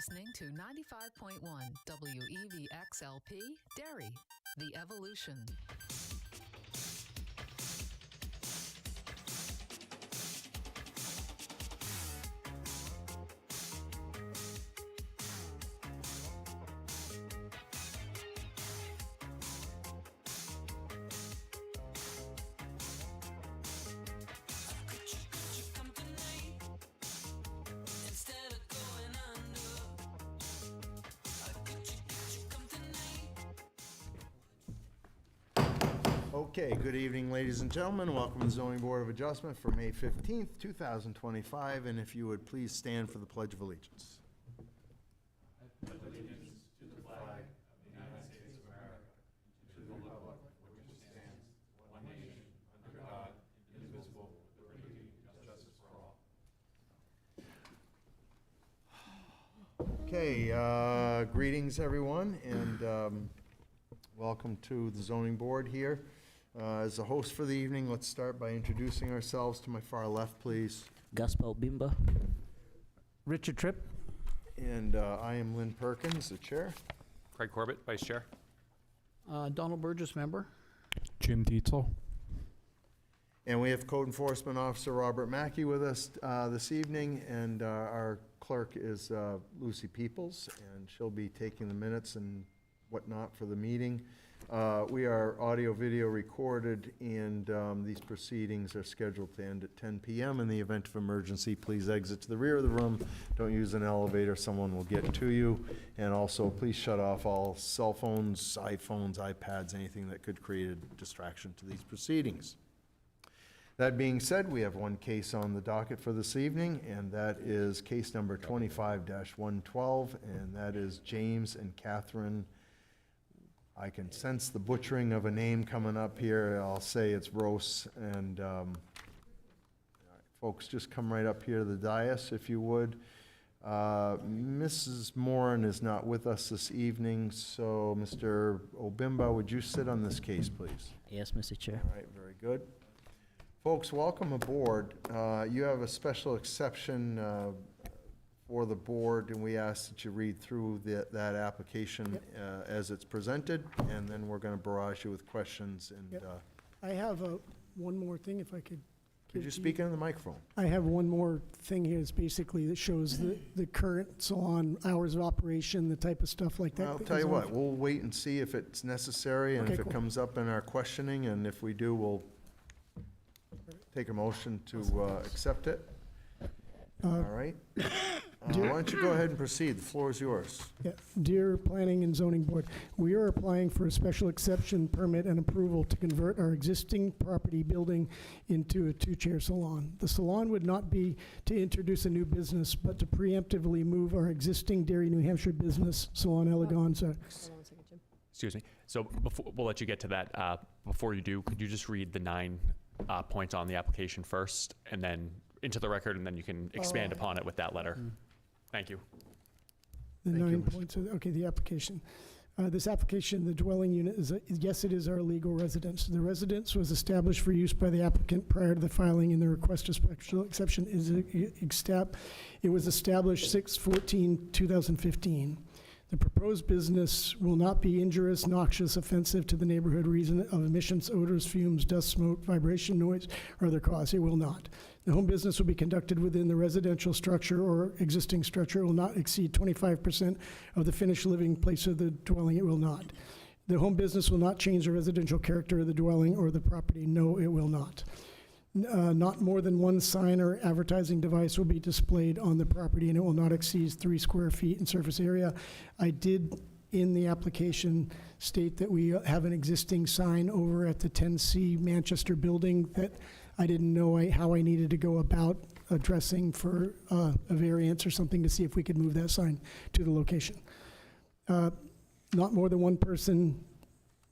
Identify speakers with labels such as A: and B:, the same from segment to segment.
A: listening to 95.1 WEVXLP, Derry, The Evolution.
B: Okay, good evening, ladies and gentlemen. Welcome to the Zoning Board of Adjustment for May 15th, 2025. And if you would please stand for the Pledge of Allegiance.
C: I pledge allegiance to the flag of the United States of America, to the republic for which it stands, one nation, under God, indivisible, with liberty and justice for all.
B: Okay, greetings, everyone, and welcome to the Zoning Board here. As the host for the evening, let's start by introducing ourselves. To my far left, please.
D: Gaspar Bimba.
E: Richard Tripp.
B: And I am Lynn Perkins, the chair.
F: Craig Corbett, Vice Chair.
E: Donald Burgess, member.
G: Jim Dietzel.
B: And we have Code Enforcement Officer Robert Mackey with us this evening, and our clerk is Lucy Peoples, and she'll be taking the minutes and whatnot for the meeting. We are audio-video recorded, and these proceedings are scheduled to end at 10 p.m. In the event of emergency, please exit to the rear of the room. Don't use an elevator. Someone will get to you. And also, please shut off all cell phones, iPhones, iPads, anything that could create a distraction to these proceedings. That being said, we have one case on the docket for this evening, and that is case number 25-112, and that is James and Catherine. I can sense the butchering of a name coming up here. I'll say it's Rose. And folks, just come right up here to the dais, if you would. Mrs. Moran is not with us this evening, so Mr. Obimba, would you sit on this case, please?
D: Yes, Mr. Chair.
B: All right, very good. Folks, welcome aboard. You have a special exception for the board, and we ask that you read through that application as it's presented, and then we're going to barrage you with questions. And
H: I have one more thing, if I could.
B: Could you speak into the microphone?
H: I have one more thing here. It's basically that shows the current salon hours of operation, the type of stuff like that.
B: I'll tell you what, we'll wait and see if it's necessary, and
H: Okay,
B: if it
H: cool.
B: comes up in our questioning, and if we do, we'll take a motion to accept it. All right. Why don't you go ahead and proceed? The floor is yours.
H: Yeah. Dear Planning and Zoning Board, we are applying for a special exception permit and approval to convert our existing property building into a two-chair salon. The salon would not be to introduce a new business, but to preemptively move our existing Derry, New Hampshire business, Salon Eleganza.
F: Excuse me. So before, we'll let you get to that. Before you do, could you just read the 9 points on the application first, and then into the record, and then you can expand upon it with that letter. Thank you.
H: The
B: Thank you,
H: 9
B: Mr.
H: points, okay, the application. This application, the dwelling unit is, yes, it is our legal residence. The residence was established for use by the applicant prior to the filing, and the request of special exception is it was established 6/14/2015. The proposed business will not be injurious, noxious, offensive to the neighborhood, reason of emissions, odors, fumes, dust, smoke, vibration, noise, or other cause. It will not. The home business will be conducted within the residential structure or existing structure. It will not exceed 25% of the finished living place of the dwelling. It will not. The home business will not change the residential character of the dwelling or the property. No, it will not. Not more than one sign or advertising device will be displayed on the property, and it will not exceed 3 square feet in surface area. I did, in the application, state that we have an existing sign over at the 10C Manchester building that I didn't know how I needed to go about addressing for a variance or something to see if we could move that sign to the location. Not more than one person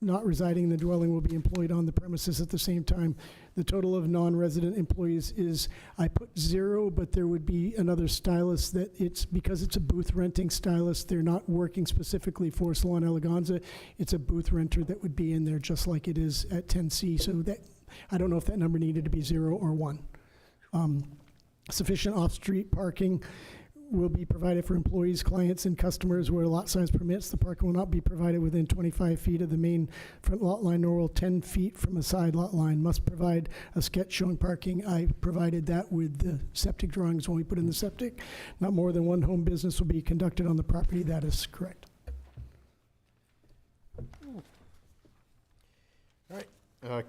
H: not residing in the dwelling will be employed on the premises at the same time. The total of non-resident employees is, I put 0, but there would be another stylist that because it's a booth renting stylist, they're not working specifically for Salon Eleganza. It's a booth renter that would be in there just like it is at 10C. So that, I don't know if that number needed to be 0 or 1. Sufficient off-street parking. will be provided for employees, clients, and customers where lot size permits. The parking will not be provided within 25 feet of the main front lot line, nor will 10 feet from a side lot line. Must provide a sketch showing parking. I provided that with the septic drawings when we put in the septic. Not more than one home business will be conducted on the property. That is correct.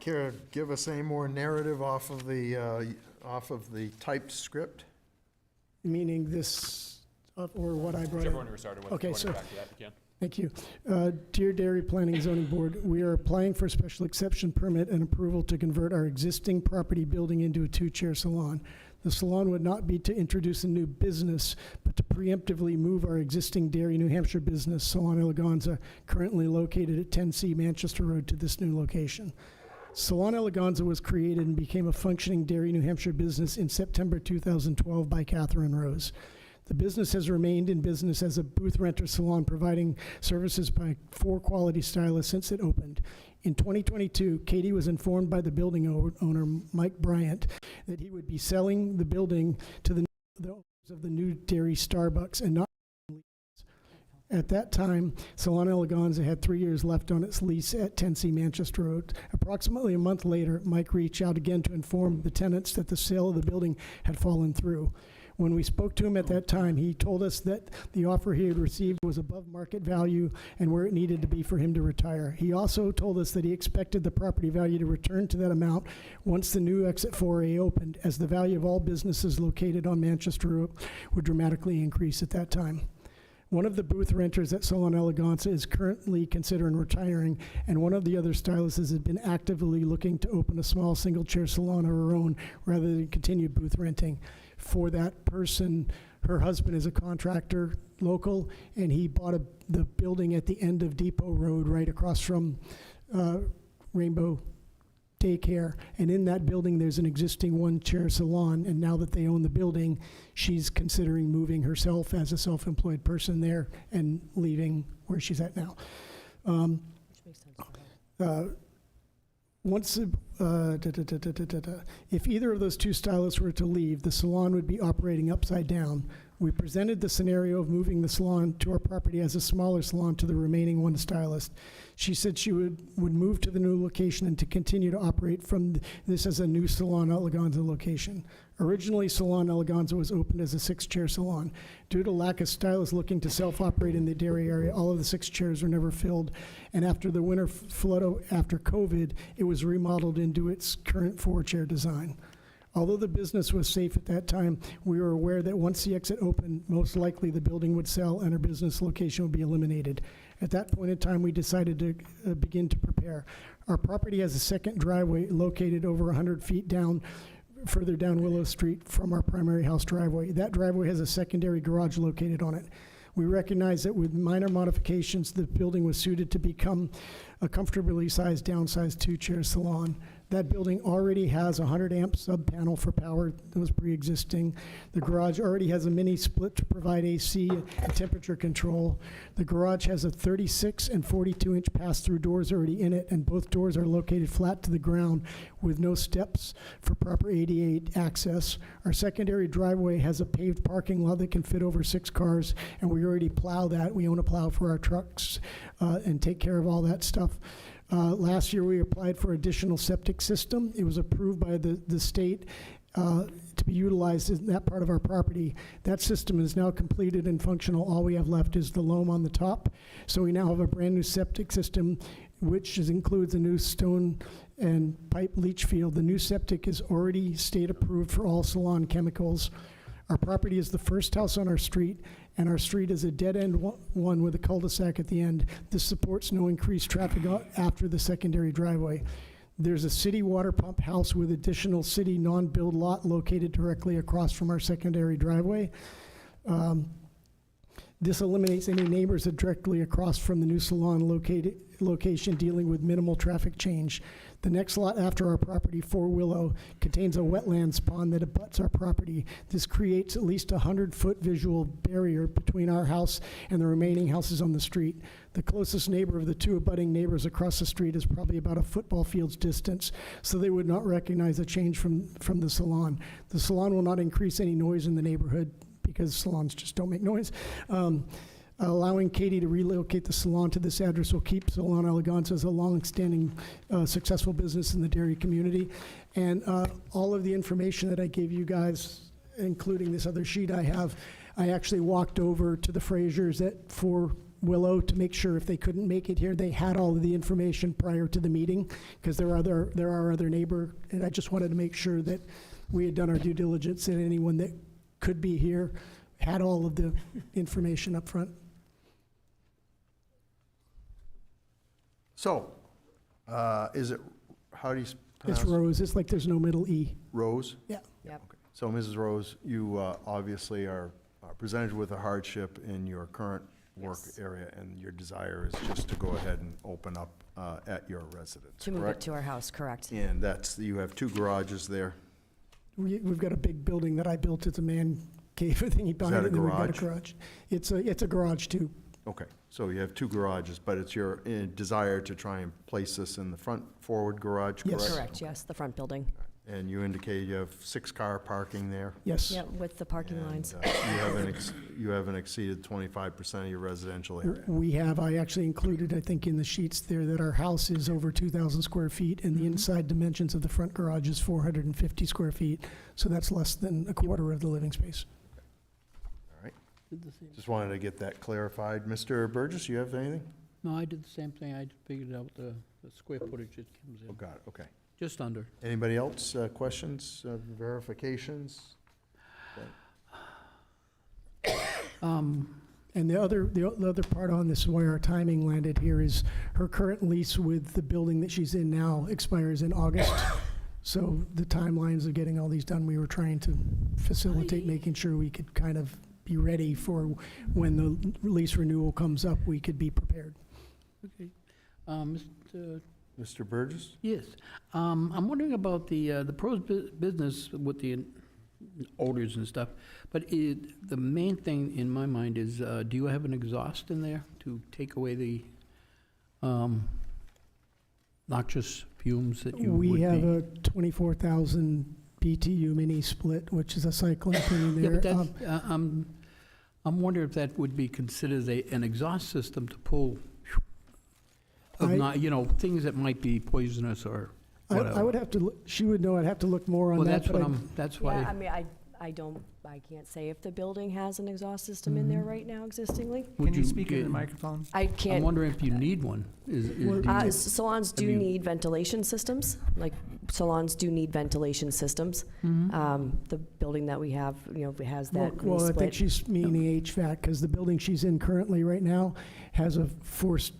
B: Kara, give us any more narrative off of the typed script?
H: Meaning this, or what I brought
F: Whichever
H: in?
F: one you were started with.
H: Okay,
F: if you
H: so-
F: wanna go back to that, you can.
H: Thank you. Dear Derry Planning and Zoning Board, we are applying for a special exception permit and approval to convert our existing property building into a two-chair salon. The salon would not be to introduce a new business, but to preemptively move our existing Derry, New Hampshire business, Salon Eleganza, currently located at 10C Manchester Road, to this new location. Salon Eleganza was created and became a functioning Derry, New Hampshire business in September 2012 by Catherine Rose. The business has remained in business as a booth renter salon, providing services by 4 quality stylists since it opened. In 2022, Katie was informed by the building owner, Mike Bryant, that he would be selling the building to the owners of the new Derry Starbucks and not. At that time, Salon Eleganza had 3 years left on its lease at 10C Manchester Road. Approximately a month later, Mike reached out again to inform the tenants that the sale of the building had fallen through. When we spoke to him at that time, he told us that the offer he had received was above market value and where it needed to be for him to retire. He also told us that he expected the property value to return to that amount once the new Exit 4A opened, as the value of all businesses located on Manchester Road would dramatically increase at that time. One of the booth renters at Salon Eleganza is currently considering retiring, and one of the other stylists has been actively looking to open a small single-chair salon of her own rather than continue booth renting. For that person, her husband is a contractor, local, and he bought the building at the end of Depot Road, right across from Rainbow Daycare. And in that building, there's an existing one-chair salon, and now that they own the building, she's considering moving herself as a self-employed person there and leaving where she's at now. If either of those two stylists were to leave, the salon would be operating upside down. We presented the scenario of moving the salon to our property as a smaller salon to the remaining one stylist. She said she would move to the new location and to continue to operate from this as a new Salon Eleganza location. Originally, Salon Eleganza was opened as a 6-chair salon. Due to lack of stylists looking to self-operate in the Derry area, all of the 6 chairs were never filled. And after the winter flood after COVID, it was remodeled into its current 4-chair design. Although the business was safe at that time, we were aware that once the exit opened, most likely the building would sell and our business location would be eliminated. At that point in time, we decided to begin to prepare. Our property has a second driveway located over 100 feet down, further down Willow Street from our primary house driveway. That driveway has a secondary garage located on it. We recognize that with minor modifications, the building was suited to become a comfortably sized, downsized 2-chair salon. That building already has a 100 amp sub panel for power that was pre-existing. The garage already has a mini split to provide AC and temperature control. The garage has a 36 and 42 inch pass-through doors already in it, and both doors are located flat to the ground with no steps for proper ADA access. Our secondary driveway has a paved parking lot that can fit over 6 cars, and we already plow that. We own a plow for our trucks and take care of all that stuff. Last year, we applied for additional septic system. It was approved by the state to be utilized in that part of our property. That system is now completed and functional. All we have left is the loam on the top. So we now have a brand new septic system, which includes a new stone and pipe leach field. The new septic is already state approved for all salon chemicals. Our property is the first house on our street, and our street is a dead-end one with a cul-de-sac at the end. This supports no increased traffic after the secondary driveway. There's a city water pump house with additional city non-build lot located directly across from our secondary driveway. This eliminates any neighbors that directly across from the new salon location, dealing with minimal traffic change. The next lot after our property, 4 Willow, contains a wetlands pond that abuts our property. This creates at least a 100-foot visual barrier between our house and the remaining houses on the street. The closest neighbor of the 2 abutting neighbors across the street is probably about a football field's distance, so they would not recognize a change from the salon. The salon will not increase any noise in the neighborhood because salons just don't make noise. Allowing Katie to relocate the salon to this address will keep Salon Elegance as a long-standing, successful business in the dairy community. And all of the information that I gave you guys, including this other sheet I have, I actually walked over to the Frasers at 4 Willow to make sure if they couldn't make it here, they had all of the information prior to the meeting, because there are other neighbor, and I just wanted to make sure that we had done our due diligence and anyone that could be here had all of the information up front.
B: So, is it, how do you pronounce?
H: It's Rose, it's like there's no middle E.
B: Rose?
H: Yeah.
G: Yep.
B: Okay. So, Mrs. Rose, you obviously are presented with a hardship in your current work
G: Yes.
B: area, and your desire is just to go ahead and open up at your residence,
G: To move it
B: correct?
G: to our house, correct.
B: And that's, you have 2 garages there.
H: We've got a big building that I built, it's a man cave thing behind
B: that a
H: it, and then we've got a
B: garage?
H: garage. It's a garage too.
B: Okay, so you have 2 garages, but it's your desire to try and place this in the front forward garage, correct?
H: Yes.
G: Correct, yes, the front building.
B: And you indicate you have 6-car parking there?
H: Yes.
G: Yep, with the parking
B: and,
G: lines.
B: You haven't exceeded 25% of your residential area?
H: We have, I actually included, I think, in the sheets there that our house is over 2,000 square feet, and the inside dimensions of the front garage is 450 square feet, so that's less than a quarter of the living space.
B: All right, just wanted to get that clarified. Mr. Burgess, you have anything?
E: No, I did the same thing. I figured out the square footage it comes
B: Oh,
E: in,
B: got it, okay.
E: just under.
B: Anybody else, questions, verifications?
H: And the other part on this, where our timing landed here, is her current lease with the building that she's in now expires in August. So the timelines of getting all these done, we were trying to facilitate making sure we could kind of be ready for when the lease renewal comes up, we could be prepared.
E: Okay.
B: Mr. Burgess?
E: Yes. I'm wondering about the pros business with the odors and stuff, but the main thing in my mind is, do you have an exhaust in there to take away the noxious fumes that you would be?
H: We have a 24,000 BTU mini split, which is a cycling thing in
E: Yeah,
H: there.
E: but that's, I'm wondering if that would be considered an exhaust system to pull, things that might be poisonous or whatever.
H: I would have to, she would know, I'd have to look more on
E: Well,
H: that.
E: that's
H: but
E: what
H: I-
E: that's
G: Yeah, I
E: why.
G: mean, I can't say if the building has an exhaust system in there right now existingly.
E: would
I: Can you speak into the microphone?
G: I
E: I'm
G: can't,
E: wondering if you need one.
G: salons do
E: have you-
G: need ventilation systems, like salons do need ventilation systems. The building that we have, has that
H: Well, I think
G: split.
H: she's meaning HVAC, because the building she's in currently right now has a forced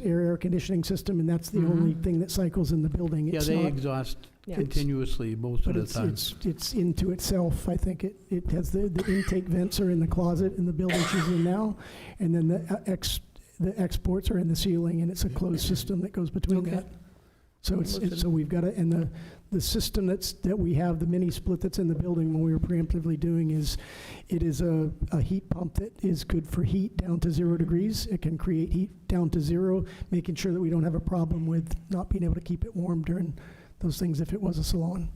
H: air conditioning system, and that's the only thing that cycles in the building.
E: Yeah,
H: It's
E: they
H: not-
E: exhaust
G: Yeah.
E: continuously most
H: But
E: of the time.
H: it's into itself. I think it has the intake vents are in the closet in the building she's in now, and then the exports are in the ceiling, and it's a closed system that goes between
E: Okay.
H: that. So so we've got it, and the system that we have, the mini split that's in the building when we were preemptively doing it is a heat pump that is good for heat down to 0 degrees. It can create heat down to 0, making sure that we don't have a problem with not being able to keep it warm during those things if it was a salon.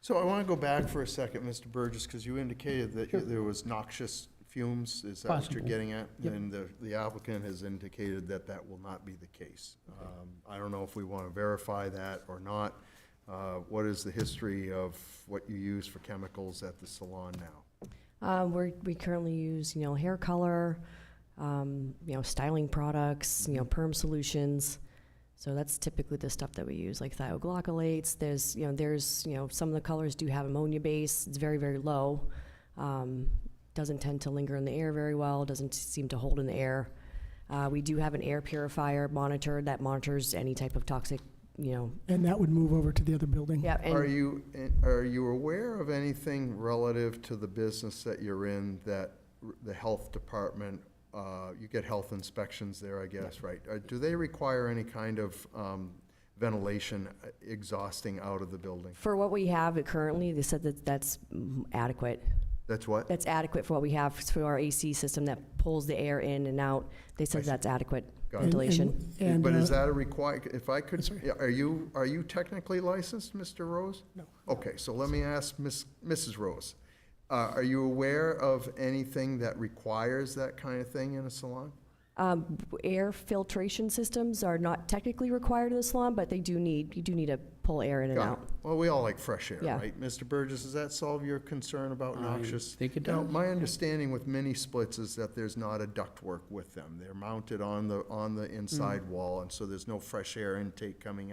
B: So I want to go back for a second, Mr. Burgess, because you indicated that there was noxious fumes. Is that what you're
E: Possible.
B: getting at?
H: Yep.
B: And the applicant has indicated that that will not be the case. I don't know if we want to verify that or not. What is the history of what you use for chemicals at the salon now?
G: We currently use, hair color, styling products, perm solutions. So that's typically the stuff that we use, like thioglycolates. There's some of the colors do have ammonia base. It's very, very low. Doesn't tend to linger in the air very well. Doesn't seem to hold in the air. We do have an air purifier monitor that monitors any type of toxic,
H: And that would move over to the other building.
G: yeah.
B: Are
G: And
B: you aware of anything relative to the business that you're in that the health department, you get health inspections there, I guess, right? Do they require any kind of ventilation exhausting out of the building?
G: for what we have currently, they said that that's adequate.
B: That's what?
G: That's adequate for what we have for our AC system that pulls the air in and out. They said
B: see.
G: that's adequate
B: Got it.
G: ventilation.
H: And,
B: But is
H: uh,
B: that a if I could,
H: Sorry.
B: yeah, are you technically licensed, Mr. Rose?
H: No.
B: Okay, so let me ask Mrs. Rose. Are you aware of anything that requires that kind of thing in a salon?
G: Air filtration systems are not technically required in the salon, but you do need to pull air in and
B: Got
G: out.
B: it. Well, we all like fresh air,
G: Yeah.
B: right? Mr. Burgess, does that solve your concern about noxious?
E: I think it
B: Now,
E: does.
B: my understanding with mini splits is that there's not a ductwork with them. They're mounted on the inside wall, and so there's no fresh air intake coming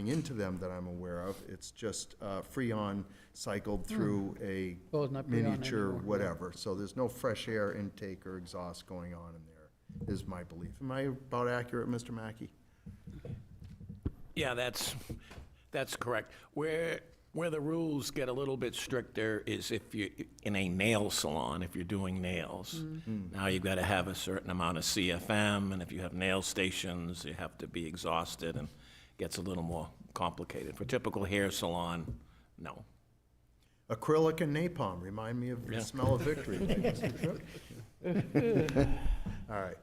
B: into them that I'm aware of. It's just freon cycled through a
E: Well, it's not freon
B: miniature
E: anymore.
B: whatever. So there's no fresh air intake or exhaust going on in there, is my belief. Am I about accurate, Mr. Mackey?
I: Yeah, that's correct. Where the rules get a little bit stricter is if you, in a nail salon, if you're doing nails. Now you've got to have a certain amount of CFM, and if you have nail stations, you have to be exhausted, and gets a little more complicated. For typical hair salon, no.
B: Acrylic and napalm remind me of the
I: Yeah.
B: smell of victory. Mr. Cook. All right.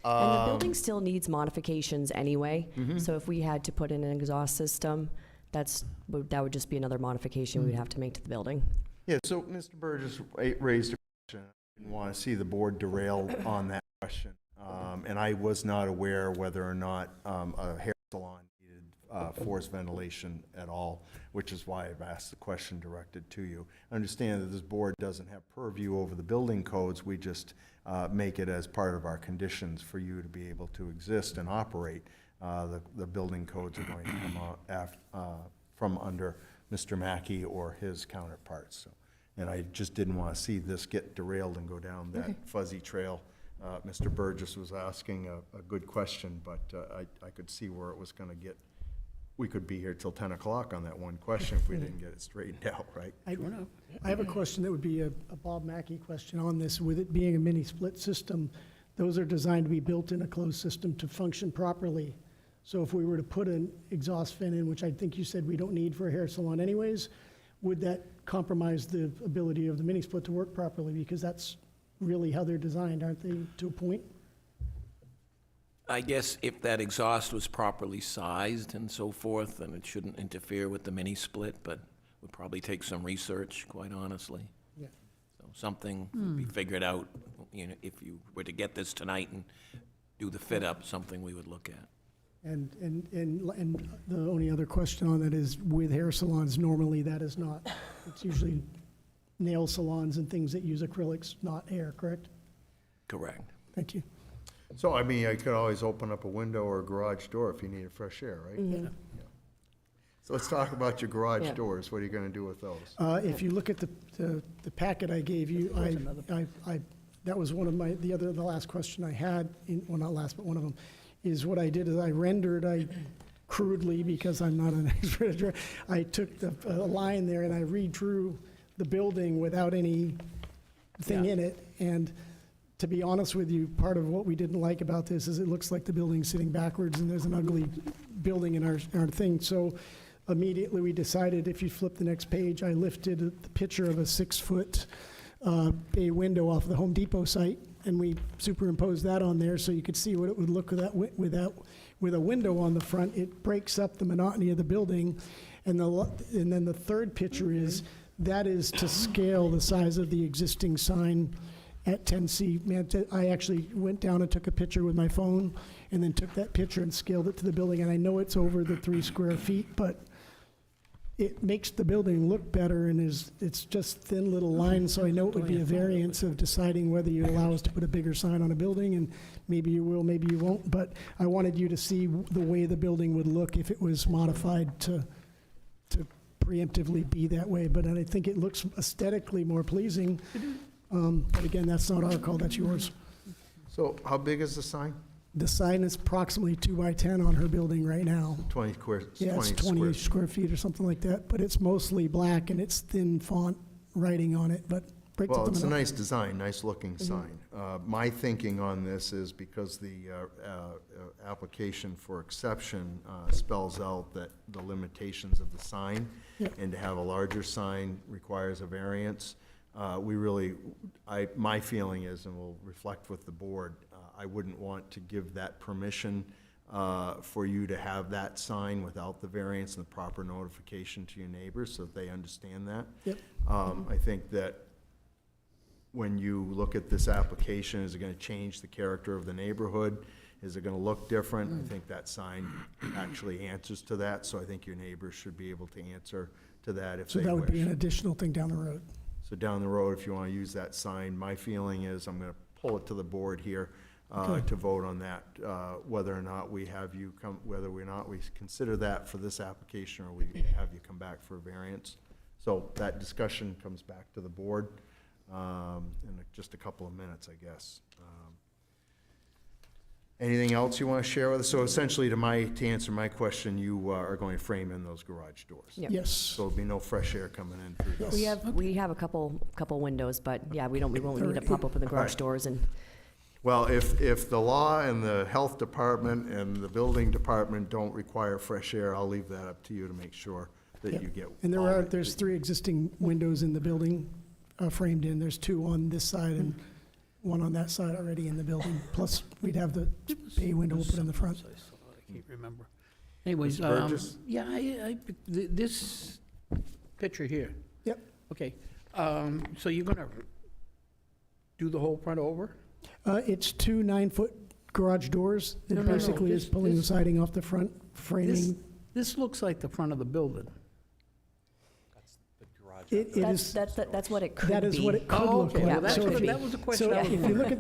G: And the building still needs modifications anyway.
B: Mm-hmm.
G: So if we had to put in an exhaust system, that would just be another modification we'd have to make to the building.
B: Yeah, so Mr. Burgess raised a question. I didn't want to see the board derailed on that question. And I was not aware whether or not a hair salon needed forced ventilation at all, which is why I've asked the question directed to you. I understand that this board doesn't have purview over the building codes. We just make it as part of our conditions for you to be able to exist and operate. The building codes are going to come from under Mr. Mackey or his counterparts. So, and I just didn't want to see this get derailed and go down that fuzzy trail. Mr. Burgess was asking a good question, but I could see where it was going to get. We could be here till 10 o'clock on that one question if we didn't get it straightened out, right?
H: I have a question that would be a Bob Mackey question on this. With it being a mini split system, those are designed to be built in a closed system to function properly. So if we were to put an exhaust fan in, which I think you said we don't need for a hair salon anyways, would that compromise the ability of the mini split to work properly? Because that's really how they're designed, aren't they, to a point?
I: I guess if that exhaust was properly sized and so forth, then it shouldn't interfere with the mini split, but would probably take some research, quite honestly.
H: Yeah.
I: So something would be figured out, if you were to get this tonight and do the fit up, something we would look at.
H: And the only other question on that is, with hair salons, normally that is not. It's usually nail salons and things that use acrylics, not air, correct?
I: Correct.
H: Thank you.
B: So, I mean, I could always open up a window or a garage door if you needed fresh air, right?
G: Mm-hmm.
B: Yeah. So let's talk about your garage
G: Yeah.
B: doors. What are you going to do with those?
H: If you look at the packet I gave you, that was one of the last question I had, well, not last, but one of them, is what I did is I crudely, because I'm not an expert, I took the line there and I redrew the building without anything in it. And to be honest with you, part of what we didn't like about this is it looks like the building's sitting backwards and there's an ugly building in our thing. So immediately we decided, if you flip the next page, I lifted the picture of a 6-foot bay window off the Home Depot site, and we superimposed that on there so you could see what it would look with a window on the front. It breaks up the monotony of the building. And then the third picture is to scale the size of the existing sign at 10C. I actually went down and took a picture with my phone and then took that picture and scaled it to the building. And I know it's over the 3 square feet, but it makes the building look better, and it's just thin little lines. So I know it would be a variance of deciding whether you allow us to put a bigger sign on a building, and maybe you will, maybe you won't. But I wanted you to see the way the building would look if it was modified to preemptively be that way. But I think it looks aesthetically more pleasing. But again, that's not our call, that's yours.
B: So how big is the sign?
H: The sign is approximately 2 by 10 on her building right now.
B: 20 square.
H: Yeah, it's 20 square feet or something like that, but it's mostly black and it's thin font writing on it, but breaks
B: Well,
H: up the
B: it's a
H: monotony.
B: nice design, nice looking sign. My thinking on this is because the application for exception spells out that the limitations of the sign,
H: Yep.
B: and to have a larger sign requires a variance. My feeling is, and will reflect with the board, I wouldn't want to give that permission for you to have that sign without the variance and the proper notification to your neighbors so that they understand that.
H: Yep.
B: I think that when you look at this application, is it gonna change the character of the neighborhood? Is it gonna look different? I think that sign actually answers to that, so I think your neighbors should be able to answer to that if
H: So
B: they
H: that would be an
B: wish.
H: additional thing down the road.
B: So down the road, if you wanna use that sign, my feeling is, I'm gonna pull it to the board here,
H: Okay.
B: to vote on that, whether or not we have you come, whether or not we consider that for this application, or we have you come back for a variance. So that discussion comes back to the board, in just a couple of minutes, I guess. Anything else you want to share with us? So essentially, to answer my question, you are going to frame in those garage doors.
G: Yep.
H: Yes.
B: So there'll be no fresh air coming in through those.
G: We have a couple windows, but yeah, we won't need to pop open the garage
B: Right.
G: doors and,
B: Well, if the law and the health department and the building department don't require fresh air, I'll leave that up to you to make sure that
H: Yep.
B: you get.
H: And
B: all that.
H: there's 3 existing windows in the building framed in. There's 2 on this side and 1 on that side already in the building. Plus, we'd have the bay window we'll put in the front.
E: I can't remember. Anyways,
B: Mr. Burgess?
H: Um,
E: this picture here.
H: Yep.
E: Okay, so you're gonna do the whole front over?
H: It's 2 9-foot garage doors. It
E: No, no, no.
H: basically is
E: This-
H: pulling the
E: this-
H: siding off the front, framing.
E: This looks like the front of the building.
H: It is,
G: that's what it could be.
H: that is what it could
E: Oh,
H: look
E: okay,
H: like.
E: well, that
H: So if
E: could-
H: you-
E: that was the question
H: So
E: I was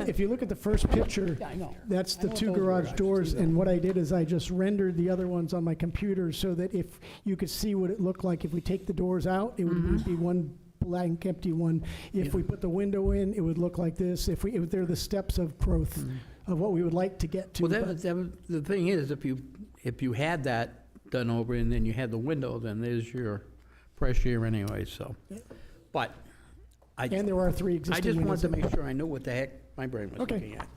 H: if you look at the first picture,
E: Yeah, I know.
H: that's
E: I
H: the
E: know
H: 2
E: those
H: garage
E: garages
H: doors,
E: too,
H: and
E: though.
H: what I did is I just rendered the other ones on my computer so that if you could see what it looked like if we take the doors out, it would be one blank, empty one. If
E: Yeah.
H: we put the window in, it would look like this. If they're the steps of growth of what we would like to get to.
E: Well,
H: but-
E: the thing is, if you had that done over and then you had the window, then there's your fresh air anyway, so. But
H: And there are 3
E: I
H: existing
E: just
H: windows.
E: wanted to make sure I knew what the heck my brain was
H: Okay.
E: looking at.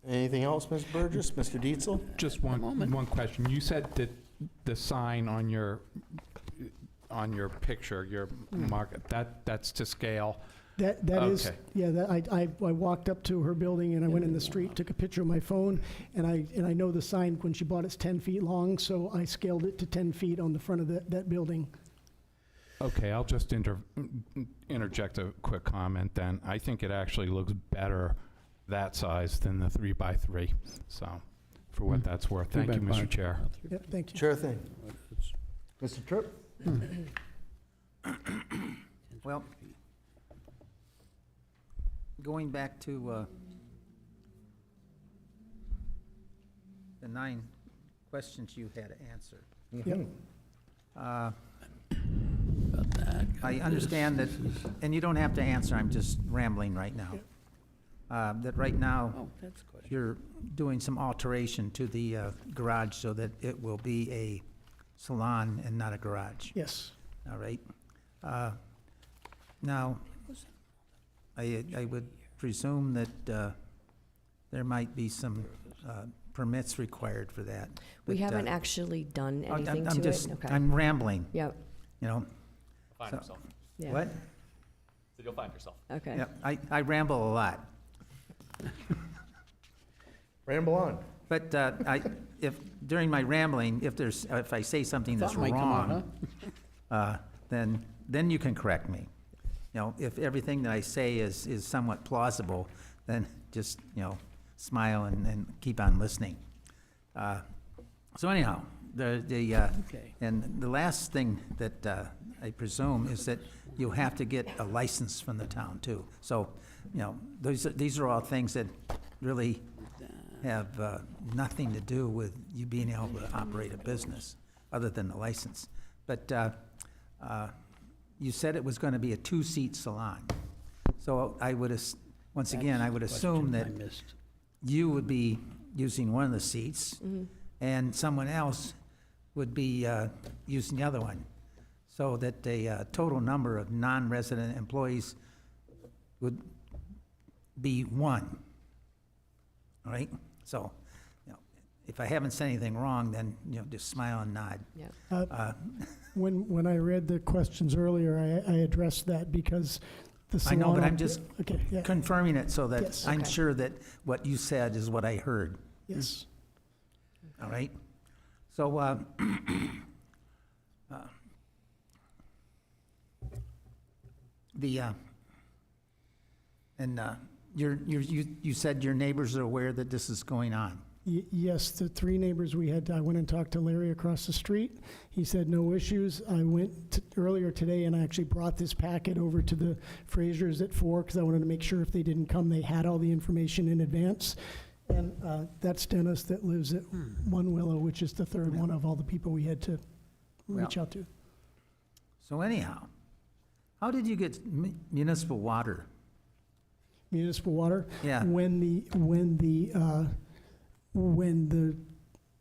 B: Anything else, Ms. Burgess? Mr. Dietzel?
C: Just one question. You said that the sign on your picture, your mark, that's to scale.
H: That is,
C: Okay.
H: yeah, I walked up to her building and I went in the street, took a picture of my phone, and I know the sign, when she bought it's 10 feet long, so I scaled it to 10 feet on the front of that building.
C: Okay, I'll just interject a quick comment then. I think it actually looks better that size than the 3x3. So, for what that's worth. Thank you, Mr. Chair.
H: Yep, thank you.
B: Sure thing. Mr. Tripp?
J: Well, going back to the 9 questions you had answered.
H: Yep.
J: I understand that, and you don't have to answer, I'm just rambling right now. That right now,
E: Oh, that's good.
J: you're doing some alteration to the garage so that it will be a salon and not a garage.
H: Yes.
J: All right. Now, I would presume that there might be some permits required for that.
G: We
J: but,
G: haven't actually done
J: I'm-
G: anything
J: I'm
G: to
J: just-
G: it. Okay.
J: I'm rambling,
G: Yep,
J: you know?
F: Find
J: So-
F: yourself.
G: yeah.
J: What?
F: So you'll find yourself.
G: Okay.
J: Yeah, I ramble a lot.
B: Ramble on.
J: But during my rambling, if I say something that's
E: Thought might come out,
J: wrong, then you can correct me. You know, if everything that I say is somewhat plausible, then just, smile and keep on listening. So anyhow,
E: Okay.
J: and the last thing that I presume is that you'll have to get a license from the town too. So, these are all things that really have nothing to do with you being able to operate a business, other than the license. But you said it was going to be a 2-seat salon. So I would, once again, I would assume that
E: I missed.
J: you would be using one of the seats,
G: Mm-hmm.
J: and someone else would be using the other one, so that the total number of non-resident employees would be 1. All right? So, if I haven't said anything wrong, then, just smile and nod.
G: Yeah.
H: When I read the questions earlier, I addressed that because the
J: I know,
H: salon.
J: but I'm just
H: Okay, yeah,
J: confirming it so that
H: Yes.
J: I'm
G: Okay.
J: sure that what you said is what I heard.
H: yes.
J: All right? So, you said your neighbors are aware that this is going on.
H: Yes, the three neighbors we had, I went and talked to Larry across the street. He said no issues. I went earlier today and I actually brought this packet over to the Frasers at 4 because I wanted to make sure if they didn't come, they had all the information in advance. And that's Dennis that lives at One Willow, which is the third one of all the people we had to reach out to.
J: So anyhow, how did you get municipal water?
H: Municipal water?
J: Yeah.
H: When the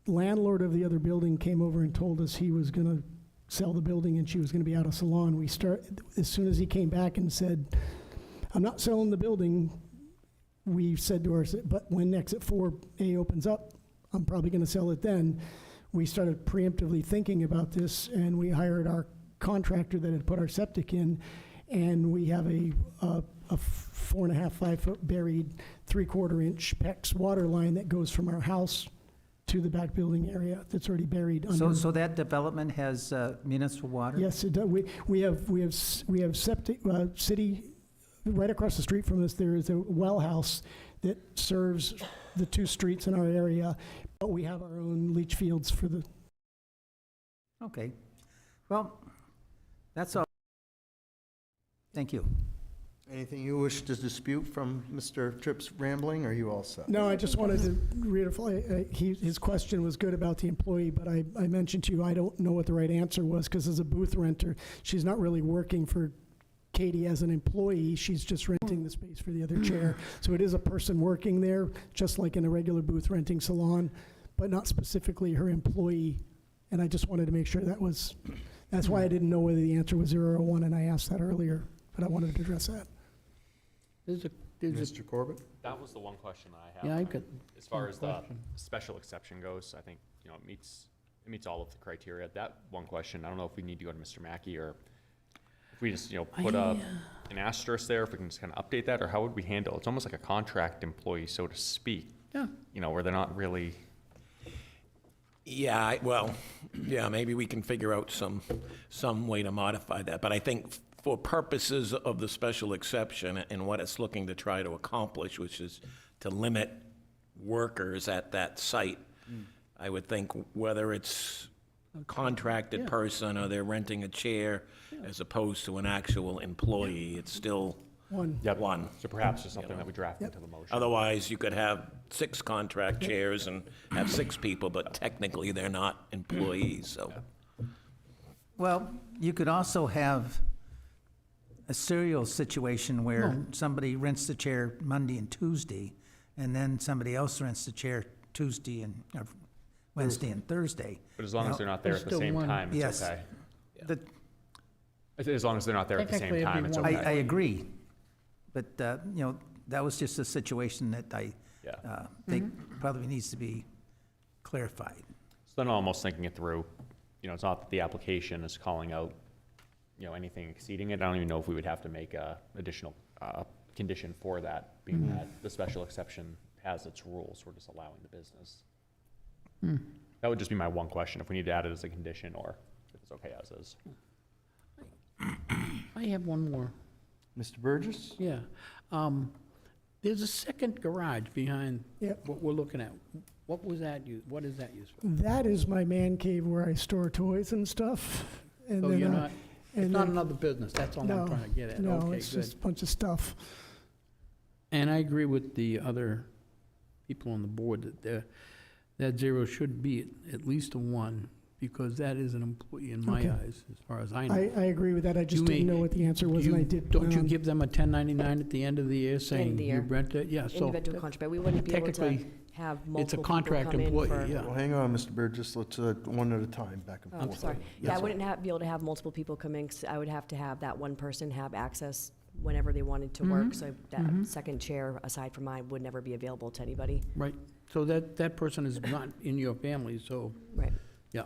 H: landlord of the other building came over and told us he was gonna sell the building and she was gonna be out of salon, as soon as he came back and said, I'm not selling the building, we said to ourselves, but when exit 4A opens up, I'm probably gonna sell it then. We started preemptively thinking about this and we hired our contractor that had put our septic in, and we have a 4.5, 5 foot buried 3/4 inch PEX water line that goes from our house to the back building area that's already buried under.
J: So that development has municipal water?
H: Yes, it does. We have septic, city, right across the street from us, there is a well house that serves the 2 streets in our area, but we have our own leach fields for the.
J: Okay. Well, that's all. Thank you.
B: Anything you wish to dispute from Mr. Tripp's rambling, or are you all set?
H: No, I just wanted to reiterate, his question was good about the employee, but I mentioned to you, I don't know what the right answer was, because as a booth renter, she's not really working for Katie as an employee, she's just renting the space for the other chair. So it is a person working there, just like in a regular booth renting salon, but not specifically her employee. And I just wanted to make sure that's why I didn't know whether the answer was 0 or 1, and I asked that earlier, but I wanted to address that.
B: Mr. Corbett?
F: That was the one question I have.
E: Yeah, I've got
F: As far as the
E: question.
F: special exception goes, I think, it meets all of the criteria. That one question, I don't know if we need to go to Mr. Mackey or if we just, put an asterisk there, if we can just kind of update that, or how would we handle it? It's almost like a contract employee, so to speak.
E: Yeah.
F: Where they're not really.
I: Yeah, maybe we can figure out some way to modify that. But I think for purposes of the special exception and what it's looking to try to accomplish, which is to limit workers at that site, I would think whether it's a contracted person or they're renting a chair as opposed to an actual employee, it's still
H: One.
I: one.
F: So perhaps just something that we draft into the motion.
I: Otherwise, you could have 6 contract chairs and have 6 people, but technically they're not employees, so.
J: Well, you could also have a serial situation where somebody rents the chair Monday and Tuesday, and then somebody else rents the chair Tuesday and Wednesday and Thursday.
F: But as long as they're not there
E: There's
F: at the
E: still
F: same
E: one.
F: time, it's
J: Yes.
F: okay.
J: The-
F: As long as they're not there at the same
E: Technically, it'd
F: time,
E: be
F: it's
E: one.
F: okay.
J: I agree, but, that was just a situation that I think probably needs to be clarified.
F: So then almost thinking it through, it's not that the application is calling out, anything exceeding it. I don't even know if we would have to make a additional condition for that, being that the special exception has its rules. We're just allowing the business. That would just be my one question, if we need to add it as a condition or if it's okay as is.
E: I have one more.
B: Mr. Burgess?
E: Yeah. There's a second garage behind
H: Yep.
E: what we're looking at. What is that used for?
H: That is my man cave where I store toys and stuff. And
E: So
H: then,
E: you're not, it's
H: and
E: not
H: then-
E: another business, that's all I'm trying to get at.
H: No,
E: Okay,
H: it's
E: good.
H: just a bunch of stuff.
E: And I agree with the other people on the board that 0 should be at least a 1, because that is an employee in my
H: Okay.
E: eyes, as far as I know.
H: I agree with that, I just
E: You
H: didn't
E: may-
H: know what the answer was, and I did.
E: Don't you
H: plan on-
E: give them a 1099 at the end of the year saying
G: the
E: you
G: year.
E: rent it? Yeah, so
G: Individual contract, but we wouldn't be able to
E: technically,
G: have
E: it's a
G: multiple people
E: contract
G: come in
E: employee,
G: for.
E: yeah.
B: Well, hang on, Mr. Burgess, let's, one at a time, back and
G: Oh,
B: forth.
G: sorry.
B: Yes,
G: Yeah, I
B: sir.
G: wouldn't be able to have multiple people come in, 'cause I would have to have that one person have access whenever they wanted to work, so that second chair, aside from mine, would never be available to anybody.
E: Right, so that person is not in your family, so,
G: Right.
E: yeah,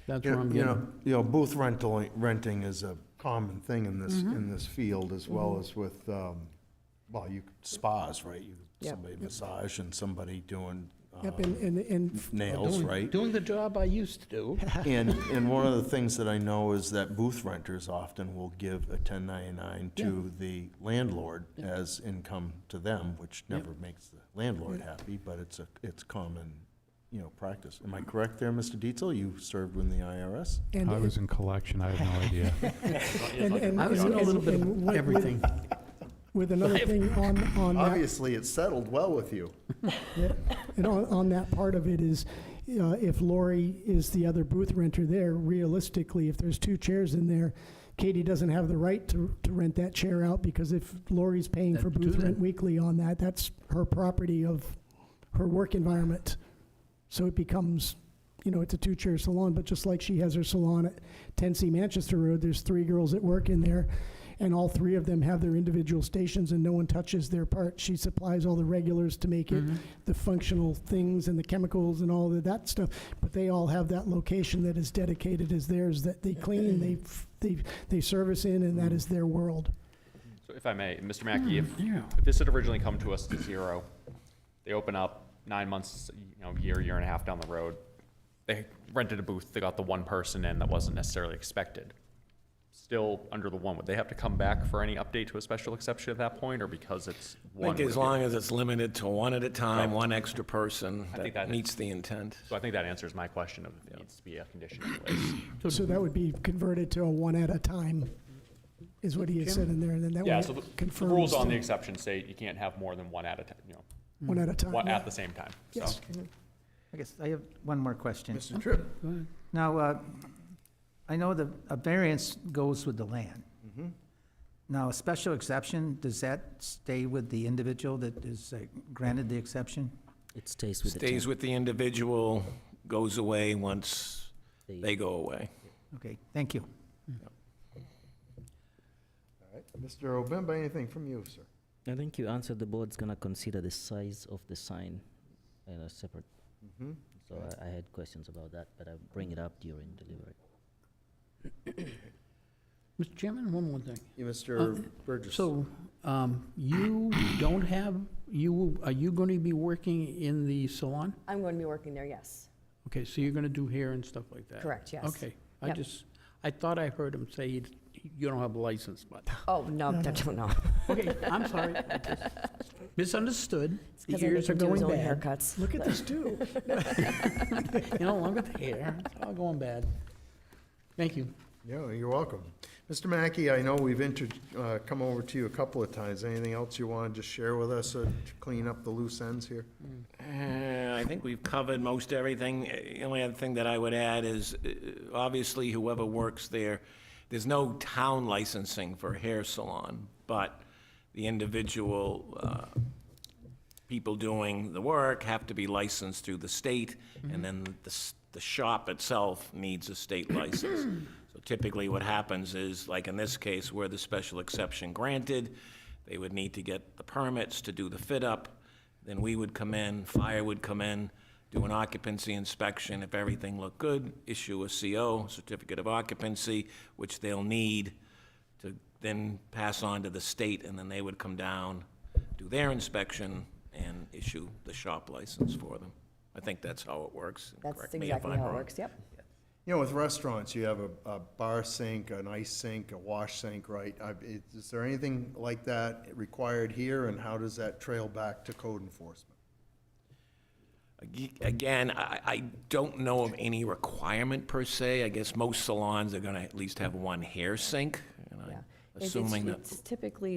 E: that's
B: You
E: where I'm getting.
B: booth renting is a common thing in this field, as well as with, spas, right?
G: Yep.
B: Somebody massage and somebody doing
H: Yep, and
B: nails, right?
E: Doing the job I used to do.
B: And one of the things that I know is that booth renters often will give a 1099 to the landlord as income to them, which never makes the landlord happy, but it's common, practice. Am I correct there, Mr. Dietzel? You served with the IRS?
H: and-
C: I was in collection, I have no idea.
H: and-
E: I was in a little bit
H: and
E: of
H: with-
E: everything.
H: With another thing on that.
B: Obviously, it settled well with you.
H: Yeah, and on that part of it is, if Lori is the other booth renter there, realistically, if there's 2 chairs in there, Katie doesn't have the right to rent that chair out, because if Lori's paying for
E: That's
H: booth
E: true
H: rent
E: then.
H: weekly on that, that's her property of her work environment. So it becomes, it's a 2-chair salon, but just like she has her salon at 10C Manchester Road, there's 3 girls that work in there, and all 3 of them have their individual stations, and no one touches their part. She supplies all the regulars to make it, the functional things and the chemicals and all of that stuff, but they all have that location that is dedicated as theirs, that they clean, they service in, and that is their world.
F: So if I may, Mr. Mackey, if
E: Yeah.
F: this had originally come to us to 0, they open up 9 months, year and a half down the road, they rented a booth, they got the 1 person in that wasn't necessarily expected. Still under the 1, would they have to come back for any update to a special exception at that point, or because it's
I: I
F: 1?
I: think as
F: would it be-
I: long as it's limited to 1 at a time,
F: Right.
I: 1 extra person,
F: I think
I: that
F: that-
I: meets the intent.
F: So I think that answers my question of if it needs to be a condition anyways.
H: So that would be converted to a 1 at a time, is what he had said in there, and then that
F: Yeah,
H: would
F: so the
H: confirm.
F: rules on the exception say you can't have more than 1 at a time,
H: 1 at a time.
F: one
H: yeah.
F: at the same time, so.
H: Yes.
J: I guess I have one more question.
B: Mr. Tripp?
E: Go ahead.
J: Now, I know a variance goes with the land. Now, a special exception, does that stay with the individual that is granted the exception?
D: It stays with the
I: Stays
D: town.
I: with the individual, goes away once they go away.
J: Okay, thank you.
B: All right. Mr. Obimba, anything from you, sir?
D: I think you answered the board's gonna consider the size of the sign in a separate. So I had questions about that, but I'll bring it up during delivery.
E: Mr. Chairman, one more thing.
B: Yeah, Mr. Burgess?
E: So, you don't have, are you going to be working in the salon?
G: I'm going to be working there, yes.
E: Okay, so you're going to do hair and stuff like that?
G: Correct, yes.
E: Okay,
G: Yep.
E: I thought I heard him say you don't have a license, but,
G: Oh, no, don't know.
E: okay, I'm sorry. I just misunderstood.
G: It's
E: The
G: 'cause I make
E: ears are
G: him do his
E: going
G: own
E: bad.
G: haircuts.
H: Look at this, too.
E: Along with the hair, it's all going bad. Thank you.
B: Yeah, you're welcome. Mr. Mackey, I know we've come over to you a couple of times. Anything else you want to just share with us to clean up the loose ends here?
I: I think we've covered most everything. The only other thing that I would add is, obviously, whoever works there, there's no town licensing for a hair salon, but the individual people doing the work have to be licensed through the state, and then the shop itself needs a state license. So typically what happens is, like in this case, where the special exception granted, they would need to get the permits to do the fit-up, then we would come in, fire would come in, do an occupancy inspection. If everything looked good, issue a CO, certificate of occupancy, which they'll need to then pass on to the state, and then they would come down, do their inspection, and issue the shop license for them. I think that's how it works.
G: That's
I: Correct me if
G: exactly
I: I'm
G: how it
I: wrong.
G: works, yep.
B: With restaurants, you have a bar sink, an ice sink, a wash sink, right? Is there anything like that required here, and how does that trail back to code enforcement?
I: Again, I don't know of any requirement per se. I guess most salons are gonna at least have 1 hair sink, and
G: Yeah.
I: I'm assuming that.
G: It's typically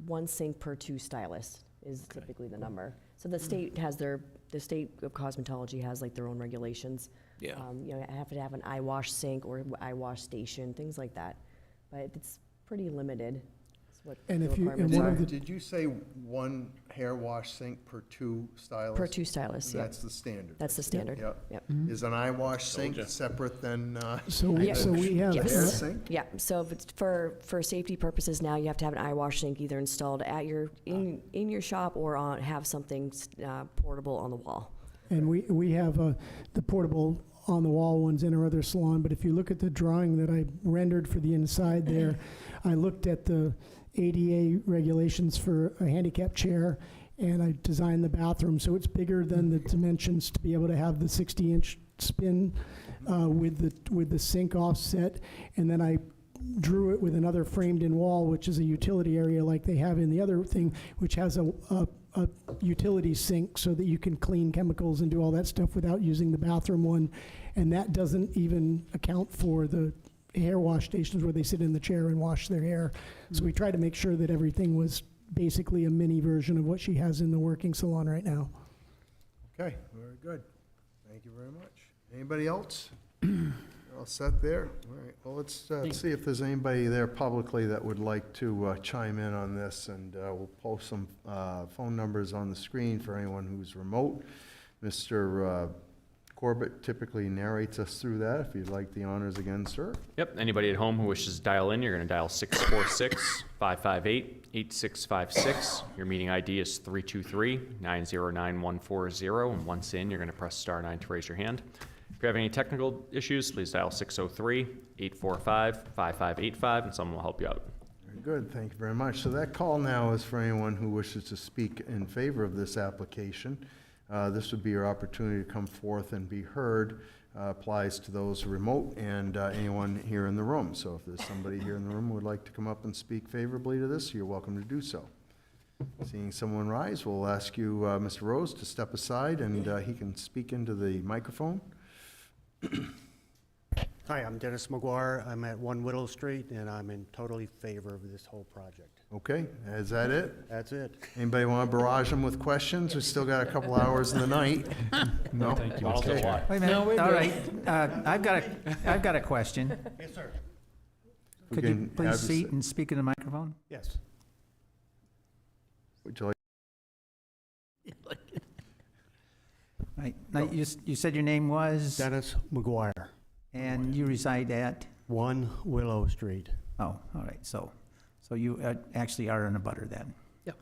G: 1 sink per 2 stylists is typically the number. So the state has the state of cosmetology has like their own regulations.
I: Yeah.
G: I have to have an eye wash sink or eye wash station, things like that. But it's pretty limited. It's what
H: And
G: the
H: if you- and
G: requirements
H: one
G: are.
H: of the-
B: Did you say 1 hair wash sink per 2 stylists?
G: Per 2 stylists,
B: And
G: yeah.
B: That's the standard?
G: That's the standard.
B: Yep.
G: Yep.
B: Is an eye wash sink
I: Told ya.
B: separate than
H: So we have,
B: hair
G: Yes.
B: sink?
G: Yeah, so if it's for safety purposes now, you have to have an eye wash sink either installed at in your shop or have something portable on the wall.
H: and we have the portable on-the-wall ones in our other salon, but if you look at the drawing that I rendered for the inside there, I looked at the ADA regulations for a handicap chair, and I designed the bathroom, so it's bigger than the dimensions to be able to have the 60-inch spin with the sink offset, and then I drew it with another framed-in wall, which is a utility area like they have in the other thing, which has a utility sink so that you can clean chemicals and do all that stuff without using the bathroom one. And that doesn't even account for the hair wash stations where they sit in the chair and wash their hair. So we tried to make sure that everything was basically a mini version of what she has in the working salon right now.
B: Okay, very good. Thank you very much. Anybody else? You're all set there? All right, well, let's see if there's anybody there publicly that would like to chime in on this, and we'll post some phone numbers on the screen for anyone who's remote. Mr. Corbett typically narrates us through that, if you'd like the honors again, sir.
F: Yep, anybody at home who wishes to dial in, you're going to dial 646-558-8656. Your meeting ID is 323-909-140, and once in, you're going to press star 9 to raise your hand. If you have any technical issues, please dial 603-845-5585, and someone will help you out.
B: Very good, thank you very much. So that call now is for anyone who wishes to speak in favor of this application. This would be your opportunity to come forth and be heard. Applies to those remote and anyone here in the room. So if there's somebody here in the room who would like to come up and speak favorably to this, you're welcome to do so. Seeing someone rise, we'll ask you, Mr. Rose, to step aside, and he can speak into the microphone.
K: Hi, I'm Dennis McGuire. I'm at 1 Willow Street, and I'm in totally favor of this whole project.
B: Okay, is that it?
K: That's it.
B: Anybody want to barrage them with questions? We still got a couple hours in the night. No?
F: Thank you.
B: Okay.
J: Wait a minute, all right, I've got a question.
K: Yes, sir.
B: We
J: Could you
B: can
J: please
B: have
J: seat and speak in the microphone?
K: Yes.
B: Would you like?
J: Right, now, you said your name was?
K: Dennis McGuire,
J: And you reside at?
K: 1 Willow Street.
J: Oh, all right, so you actually are in a butter then?
E: Yep.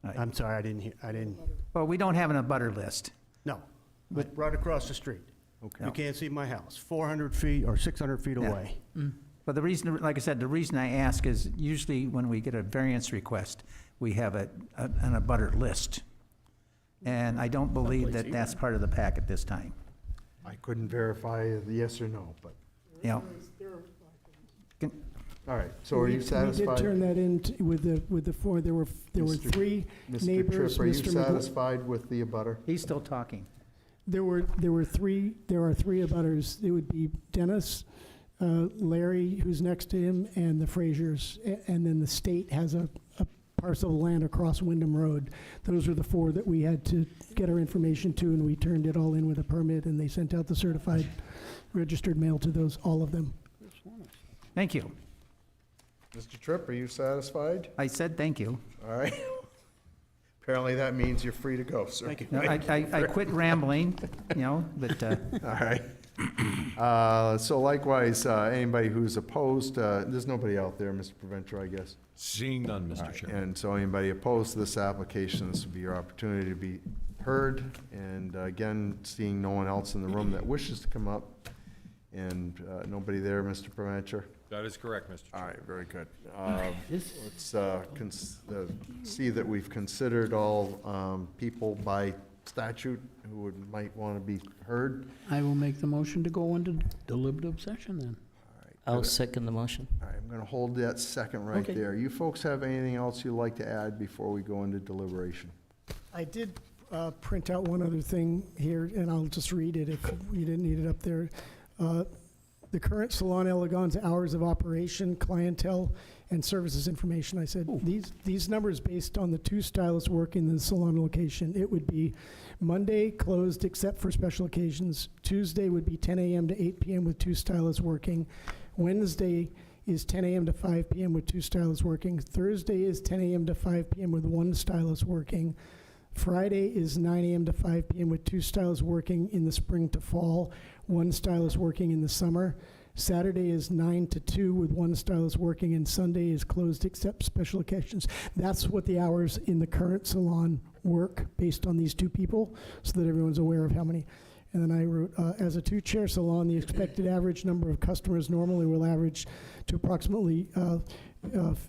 J: All right.
K: I'm sorry, I didn't,
J: Well, we don't have an abutter list.
K: no, but right across the street.
B: Okay.
K: You can't see my house, 400 feet or 600 feet
J: Yeah.
K: away.
J: But the reason, like I said, the reason I ask is usually when we get a variance request, we have an abutter list. And I don't believe that that's part of the packet this time.
B: I couldn't verify the yes or no, but,
J: You know,
B: all right, so are you
H: We did
B: satisfied?
H: turn that in with the four, there were
B: Mr.
H: 3
B: Mr.
H: neighbors.
B: Tripp, are you
H: Mr. McGuire-
B: satisfied with the abutter?
J: he's still talking.
H: There are 3 abutters. It would be Dennis, Larry, who's next to him, and the Frasers. And then the state has a parcel of land across Wyndham Road. Those are the 4 that we had to get our information to, and we turned it all in with a permit, and they sent out the certified registered mail to all of them.
J: Thank you.
B: Mr. Tripp, are you satisfied?
J: I said thank you.
B: All right. Apparently that means you're free to go, sir.
K: Thank you.
J: No, I quit rambling, you know, but,
B: All right. So likewise, anybody who's opposed, there's nobody out there, Mr. Preventer, I guess.
C: Seeing none,
B: All
C: Mr.
B: right,
C: Chairman.
B: and so anybody opposed to this application, this would be your opportunity to be heard. And again, seeing no one else in the room that wishes to come up, and nobody there, Mr. Preventer.
C: That is correct, Mr.
B: All right, very good.
E: This-
B: Let's see that we've considered all people by statute who might want to be heard.
E: I will make the motion to go into deliberative session then.
B: All right,
D: I'll
B: good.
D: second the motion.
B: All right, I'm going to hold that second right
E: Okay.
B: there. You folks have anything else you'd like to add before we go into deliberation?
H: I did print out one other thing here, and I'll just read it if you didn't need it up there. The current Salon Elegant's hours of operation, clientele, and services information. I said, these numbers based on the 2 stylists working in the salon location. It would be Monday closed except for special occasions. Tuesday would be 10 a.m. to 8 p.m. with 2 stylists working. Wednesday is 10 a.m. to 5 p.m. with 2 stylists working. Thursday is 10 a.m. to 5 p.m. with 1 stylist working. Friday is 9 a.m. to 5 p.m. with 2 stylists working in the spring to fall, 1 stylist working in the summer. Saturday is 9 to 2 with 1 stylist working, and Sunday is closed except special occasions. That's what the hours in the current salon work based on these 2 people, so that everyone's aware of how many. And then I wrote, as a 2-chair salon, the expected average number of customers normally will average to approximately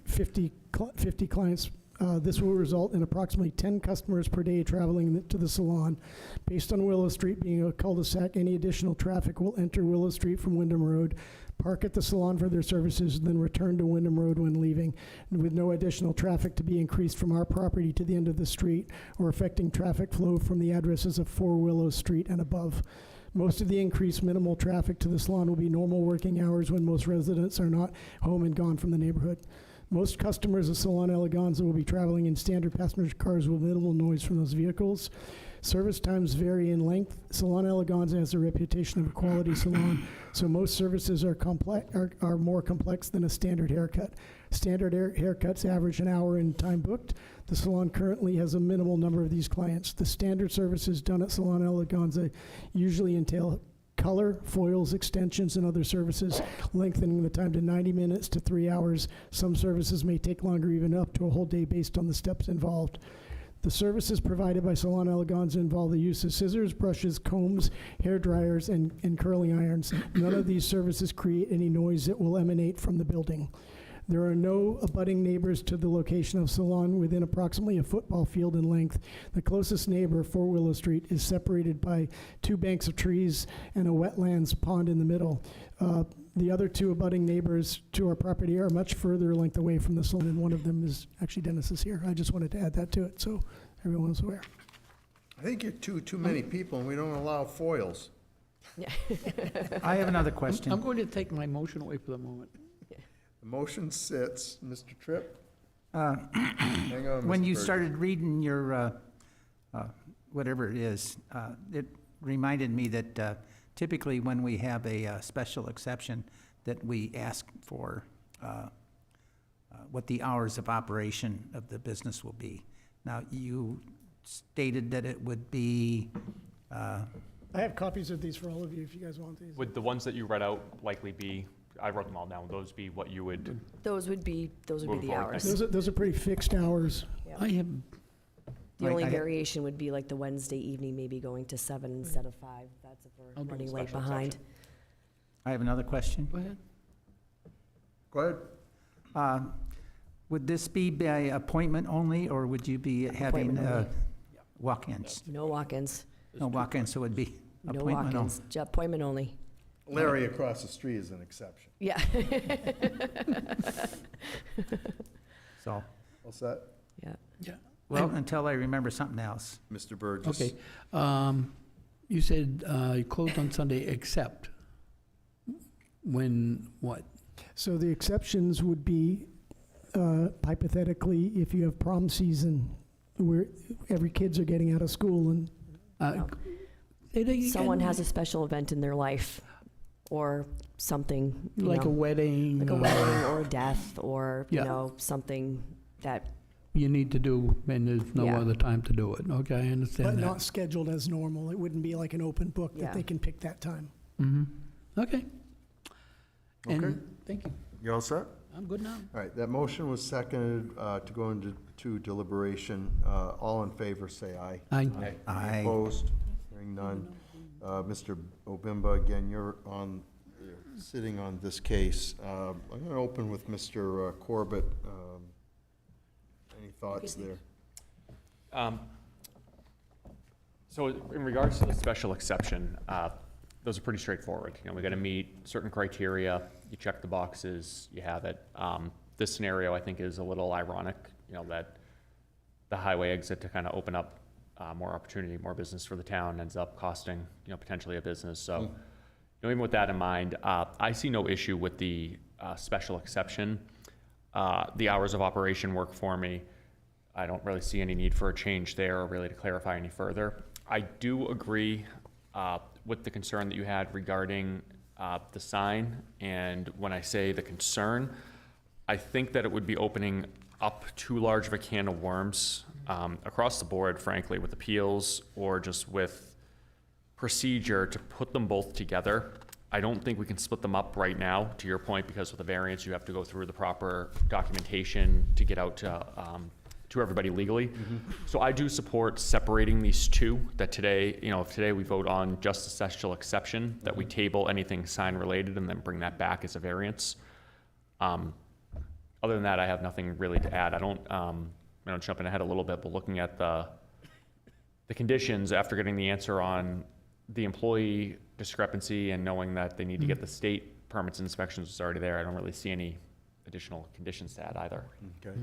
H: 50 clients This will result in approximately 10 customers per day traveling to the salon. Based on Willow Street being a cul-de-sac, any additional traffic will enter Willow Street from Wyndham Road, park at the salon for their services, then return to Wyndham Road when leaving, with no additional traffic to be increased from our property to the end of the street or affecting traffic flow from the addresses of 4 Willow Street and above. Most of the increased minimal traffic to the salon will be normal working hours when most residents are not home and gone from the neighborhood. Most customers of Salon Eleganza will be traveling in standard passenger cars with minimal noise from those vehicles. Service times vary in length. Salon Eleganza has a reputation of a quality salon, so most services are more complex than a standard haircut. Standard haircuts average an hour in time booked. The salon currently has a minimal number of these clients. The standard services done at Salon Eleganza usually entail color, foils, extensions, and other services, lengthening the time to 90 minutes to 3 hours. Some services may take longer, even up to a whole day based on the steps involved. The services provided by Salon Eleganza involve the use of scissors, brushes, combs, hair dryers, and curling irons. None of these services create any noise that will emanate from the building. There are no abutting neighbors to the location of salon within approximately a football field in length. The closest neighbor, 4 Willow Street, is separated by 2 banks of trees and a wetlands pond in the middle. The other 2 abutting neighbors to our property are much further length away from the salon, and one of them is, actually Dennis is here. I just wanted to add that to it, so everyone's aware.
B: I think you're too many people, and we don't allow foils.
G: Yeah.
J: I have another question.
E: I'm going to take my motion away for the moment.
B: The motion sits. Mr. Tripp? Hang on,
J: When
B: Mr.
J: you
B: Burgess.
J: started reading your, whatever it is, it reminded me that typically when we have a special exception, that we ask for what the hours of operation of the business will be. Now, you stated that it would be,
H: I have copies of these for all of you if you guys want these.
F: Would the ones that you read out likely be, I wrote them all down, would those be what you would?
G: Those would be
F: Moving
G: the
F: forward,
G: hours.
H: Those are pretty fixed hours.
E: I have,
G: The
J: Like,
G: only
J: I-
G: variation would be like the Wednesday evening, maybe going to 7 instead of 5. That's if
E: I'll
G: we're
E: do a
G: running late
F: special
G: behind.
F: exception.
J: I have another question.
E: go ahead.
B: Go ahead.
J: Would this be by appointment only, or would you be having
G: Appointment only.
J: walk-ins?
G: No walk-ins.
J: No walk-ins, so it would be
G: No
J: appointment only.
G: walk-ins. Appointment only.
B: Larry across the street is an exception.
G: Yeah.
J: So,
B: All set?
G: Yeah.
E: Yeah.
J: well, until I remember something else.
B: Mr. Burgess?
E: Okay. You said you closed on Sunday except when what?
H: So the exceptions would be hypothetically, if you have prom season, where every kids are getting out of school and
E: Say that again.
G: Someone has a special event in their life or something, you
E: Like a
G: know,
E: wedding.
G: like a wedding or a death or,
E: Yeah.
G: you know, something that,
E: You need to do, and there's no
G: Yeah.
E: other time to do it. Okay, I
H: but
E: understand
H: not
E: that.
H: scheduled as normal. It wouldn't be like an open book
G: Yeah.
H: that they can pick that time.
E: Mm-hmm. Okay.
B: Okay.
E: And, thank you.
B: You all set?
E: I'm good now.
B: All right, that motion was seconded to go into deliberation. All in favor, say aye.
E: Aye.
J: Aye.
B: Opposed? Hearing none. Mr. Obimba, again, you're sitting on this case. I'm going to open with Mr. Corbett. Any thoughts there?
F: So in regards to the special exception, those are pretty straightforward. You know, we got to meet certain criteria. You check the boxes, you have it. This scenario, I think, is a little ironic, you know, that the highway exit to kind of open up more opportunity, more business for the town ends up costing, you know, potentially a business. So, you know, even with that in mind, I see no issue with the special exception. The hours of operation work for me. I don't really see any need for a change there or really to clarify any further. I do agree with the concern that you had regarding the sign. And when I say the concern, I think that it would be opening up too large of a can of worms across the board, frankly, with appeals or just with procedure to put them both together. I don't think we can split them up right now, to your point, because with the variance, you have to go through the proper documentation to get out to everybody legally. So I do support separating these two, that today, you know, if today we vote on just the special exception, that we table anything sign related and then bring that back as a variance. Other than that, I have nothing really to add. I don't, jumping ahead a little bit, but looking at the conditions after getting the answer on the employee discrepancy and knowing that they need to get the state permits and inspections was already there, I don't really see any additional conditions to add either.
B: Okay.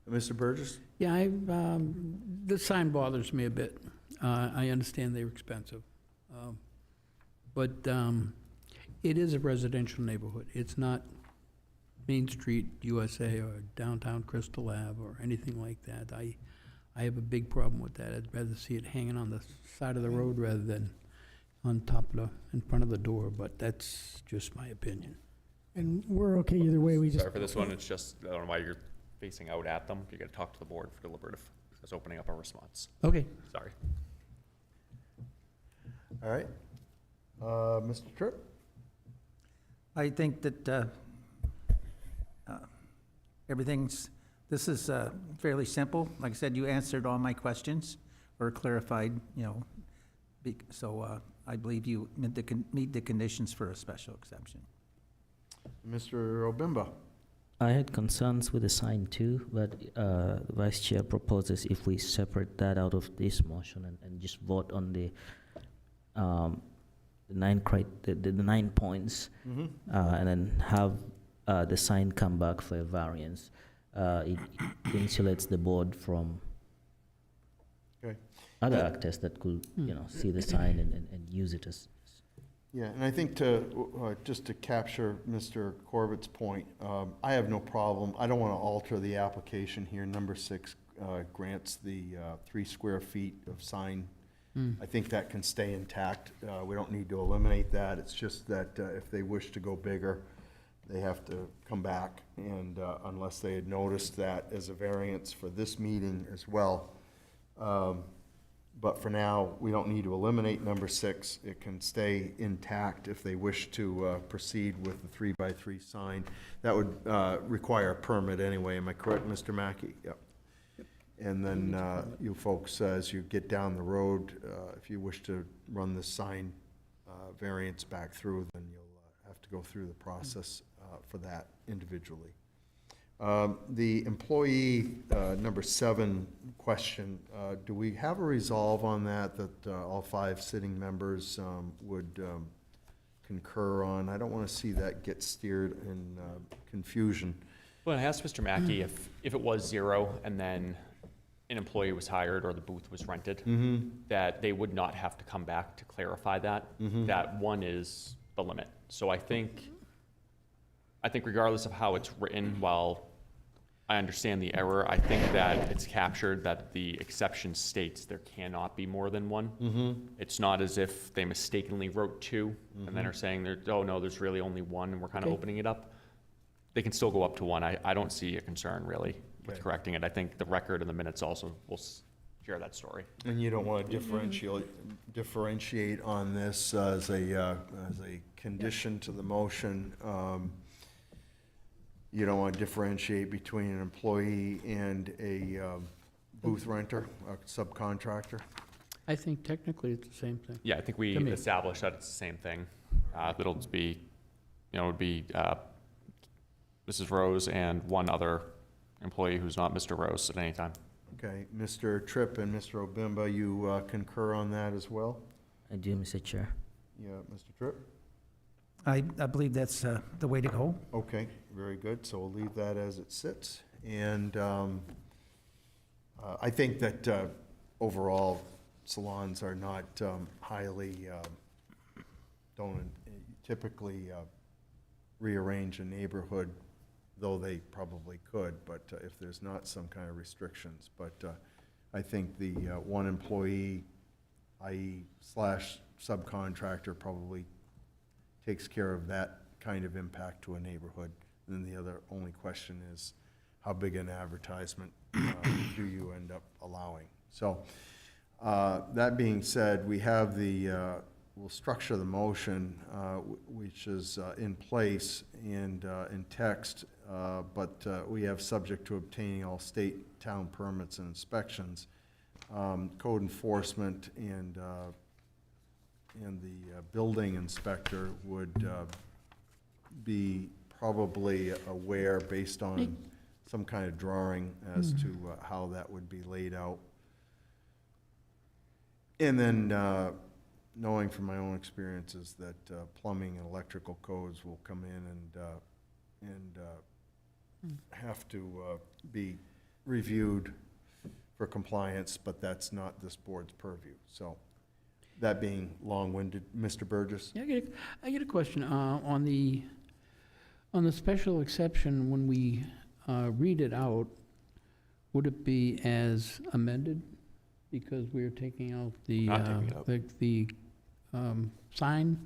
B: Mr. Burgess?
E: Yeah, the sign bothers me a bit. I understand they're expensive. But it is a residential neighborhood. It's not Main Street USA or downtown Crystal Ave or anything like that. I have a big problem with that. I'd rather see it hanging on the side of the road rather than on top of in front of the door, but that's just my opinion.
H: And we're okay either way, we just.
F: Sorry for this one, it's just, I don't know why you're facing out at them. You gotta talk to the board for deliberative, as opening up a response.
E: Okay.
F: Sorry.
B: All right. Mr. Tripp?
J: I think that this is fairly simple. Like I said, you answered all my questions or clarified, so I believe you meet the conditions for a special exception.
B: Mr. Obimba?
D: I had concerns with the sign too, but the Vice Chair proposes if we separate that out of this motion and just vote on the 9 points, and then have the sign come back for a variance. It insulates the board from
B: Okay.
D: other actors that could, see the sign and use it as.
B: Yeah, and I think just to capture Mr. Corbett's point, I have no problem. I don't want to alter the application here. Number 6 grants the 3 square feet of sign. I think that can stay intact. We don't need to eliminate that. It's just that if they wish to go bigger, they have to come back, and unless they had noticed that as a variance for this meeting as well. But for now, we don't need to eliminate number 6. It can stay intact if they wish to proceed with the 3x3 sign. That would require a permit anyway. Am I correct, Mr. Mackey? Yep. And then you folks, as you get down the road, if you wish to run the sign variance back through, then you'll have to go through the process for that individually. The employee number 7 question, do we have a resolve on that all 5 sitting members would concur on? I don't want to see that get steered in confusion.
F: Well, I asked Mr. Mackey if it was 0 and then an employee was hired or the booth was rented, that they would not have to come back to clarify that. That 1 is the limit. So I think regardless of how it's written, while I understand the error, I think that it's captured that the exception states there cannot be more than 1. It's not as if they mistakenly wrote 2 and then are saying, oh no, there's really only 1 and we're kind of opening it up. They can still go up to 1. I don't see a concern really with correcting it. I think the record and the minutes also will share that story.
B: And you don't want to differentiate on this as a condition to the motion. You don't want to differentiate between an employee and a booth renter, a subcontractor?
E: I think technically it's the same thing.
F: Yeah, I think we
E: To me.
F: established that it's the same thing. It'll be, it would be Mrs. Rose and 1 other employee who's not Mr. Rose at any time.
B: Okay, Mr. Tripp and Mr. Obimba, you concur on that as well?
D: I do, Mr. Chair.
B: Yeah, Mr. Tripp?
J: I believe that's the way to go.
B: Okay, very good. So we'll leave that as it sits. And I think that overall, salons are not highly, don't typically rearrange a neighborhood, though they probably could, but if there's not some kind of restrictions. But I think the 1 employee, i.e. / subcontractor, probably takes care of that kind of impact to a neighborhood. And then the only question is, how big an advertisement do you end up allowing? So that being said, we have we'll structure the motion, which is in place and in text, but we have subject to obtaining all state town permits and inspections. Code enforcement and the building inspector would be probably aware, based on some kind of drawing as to how that would be laid out. And then, knowing from my own experiences that plumbing and electrical codes will come in and have to be reviewed for compliance, but that's not this board's purview. So, that being long-winded, Mr. Burgess?
E: Yeah, I get a question. On the special exception, when we read it out, would it be as amended? Because we're taking out the,
F: Not taking it out.
E: the sign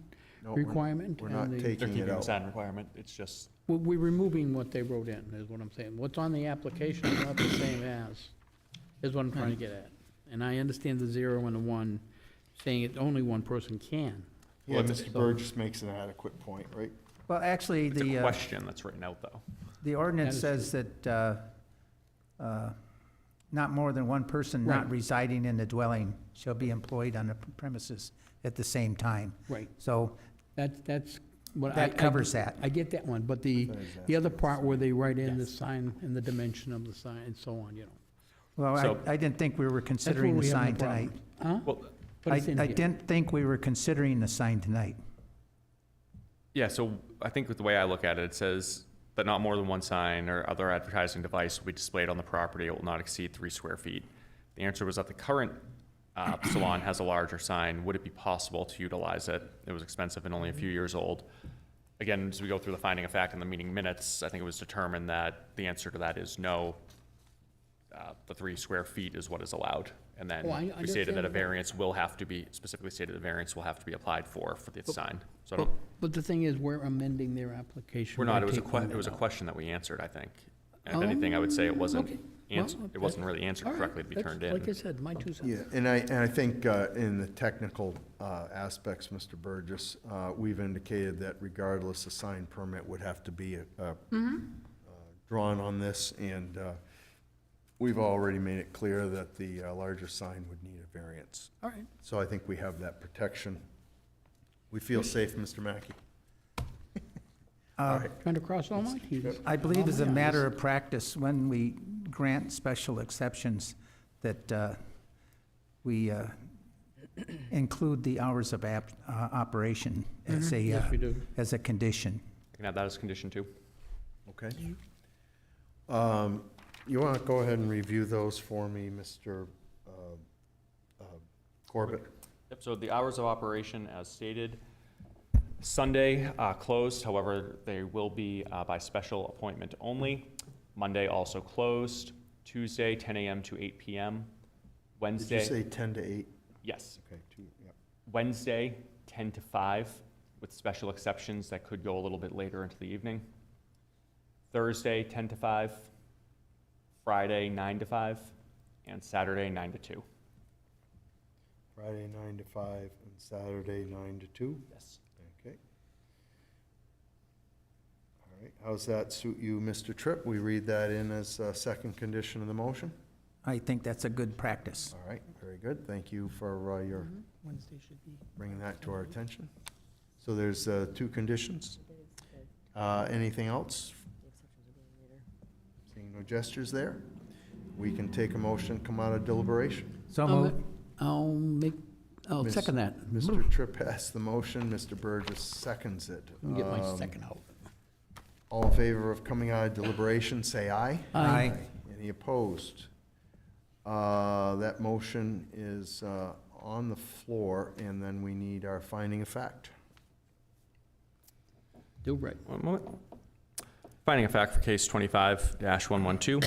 B: No, we're-
E: requirement?
B: We're
E: and
B: not
E: the-
F: They're
B: taking it
F: keeping the
B: out.
F: sign requirement, it's just,
E: We're removing what they wrote in, is what I'm saying. What's on the application is not the same as, is what I'm trying to get at. And I understand the 0 and the 1, saying it only one person can.
B: Yeah, Mr. Burgess makes an adequate point, right?
J: Well, actually,
F: it's a
J: the,
F: question that's written out, though.
J: the ordinance
E: That is
J: says that not more than one person not
E: Right.
J: residing in the dwelling shall be employed on the premises at the same time.
E: Right.
J: So
E: That's what I.
J: that covers that.
E: I get that one, but the other part where they write in the sign and the dimension of the sign and so on, you know.
J: Well,
F: So-
J: I didn't think we were
E: That's where
J: considering the
E: we have
J: sign
E: no problem.
J: tonight.
E: Huh?
F: Well,
E: But it's in
J: I
E: here.
J: didn't think we were considering the sign tonight.
F: yeah, so I think with the way I look at it, it says that not more than one sign or other advertising device will be displayed on the property. It will not exceed 3 square feet. The answer was that the current salon has a larger sign. Would it be possible to utilize it? It was expensive and only a few years old. Again, as we go through the finding of fact in the meeting minutes, I think it was determined that the answer to that is no. The 3 square feet is what is allowed. And then
E: Oh, I
F: we stated
E: understand
F: that a
E: that.
F: variance will have to be, specifically stated the variance will have to be applied for the sign. So I
E: But,
F: don't,
E: but the thing is, we're amending their application.
F: we're not,
E: by
F: it was a
E: taking
F: it was a
E: that out.
F: question that we answered, I think. And if anything, I would say it wasn't,
E: okay.
F: it wasn't really answered
E: All right,
F: correctly to be
E: that's-
F: turned in.
E: Like I said, my 2 cents.
B: Yeah, and I think in the technical aspects, Mr. Burgess, we've indicated that regardless, a sign permit would have to be drawn on this, and we've already made it clear that the larger sign would need a variance.
E: All right.
B: So I think we have that protection. We feel safe, Mr. Mackey. All right.
E: Trying to cross all my T's.
J: I believe as a
E: Oh, yeah.
J: matter of practice, when we grant special exceptions, that we include the hours of operation as
E: Yes, we do.
J: as a condition.
F: I can add that as a condition too.
B: Okay. You want to go ahead and review those for me, Mr. Corbett?
F: Yep, so the hours of operation as stated, Sunday closed, however, they will be by special appointment only. Monday also closed. Tuesday, 10 a.m. to 8 p.m.
B: Did you
F: Wednesday,
B: say 10 to 8?
F: yes.
B: Okay, 2, yeah.
F: Wednesday, 10 to 5, with special exceptions that could go a little bit later into the evening. Thursday, 10 to 5. Friday, 9 to 5. And Saturday, 9 to 2.
B: Friday 9 to 5 and Saturday 9 to 2?
F: Yes.
B: Okay. All right, how's that suit you, Mr. Tripp? We read that in as a second condition of the motion?
J: I think that's a good practice.
B: All right, very good. Thank you for your
E: Wednesday should be.
B: bringing that to our attention. So there's 2 conditions. Anything else? Seeing no gestures there, we can take a motion, come out of deliberation.
J: So moved.
E: I'll
B: Miss-
E: second that.
B: Mr. Tripp has the motion, Mr. Burgess seconds it.
E: Let me get my
B: Um,
E: second out.
B: All in favor of coming out of deliberation, say aye.
J: Aye.
B: Any opposed? That motion is on the floor, and then we need our finding of fact.
E: Do right.
F: One moment. Finding a fact for case 25-112,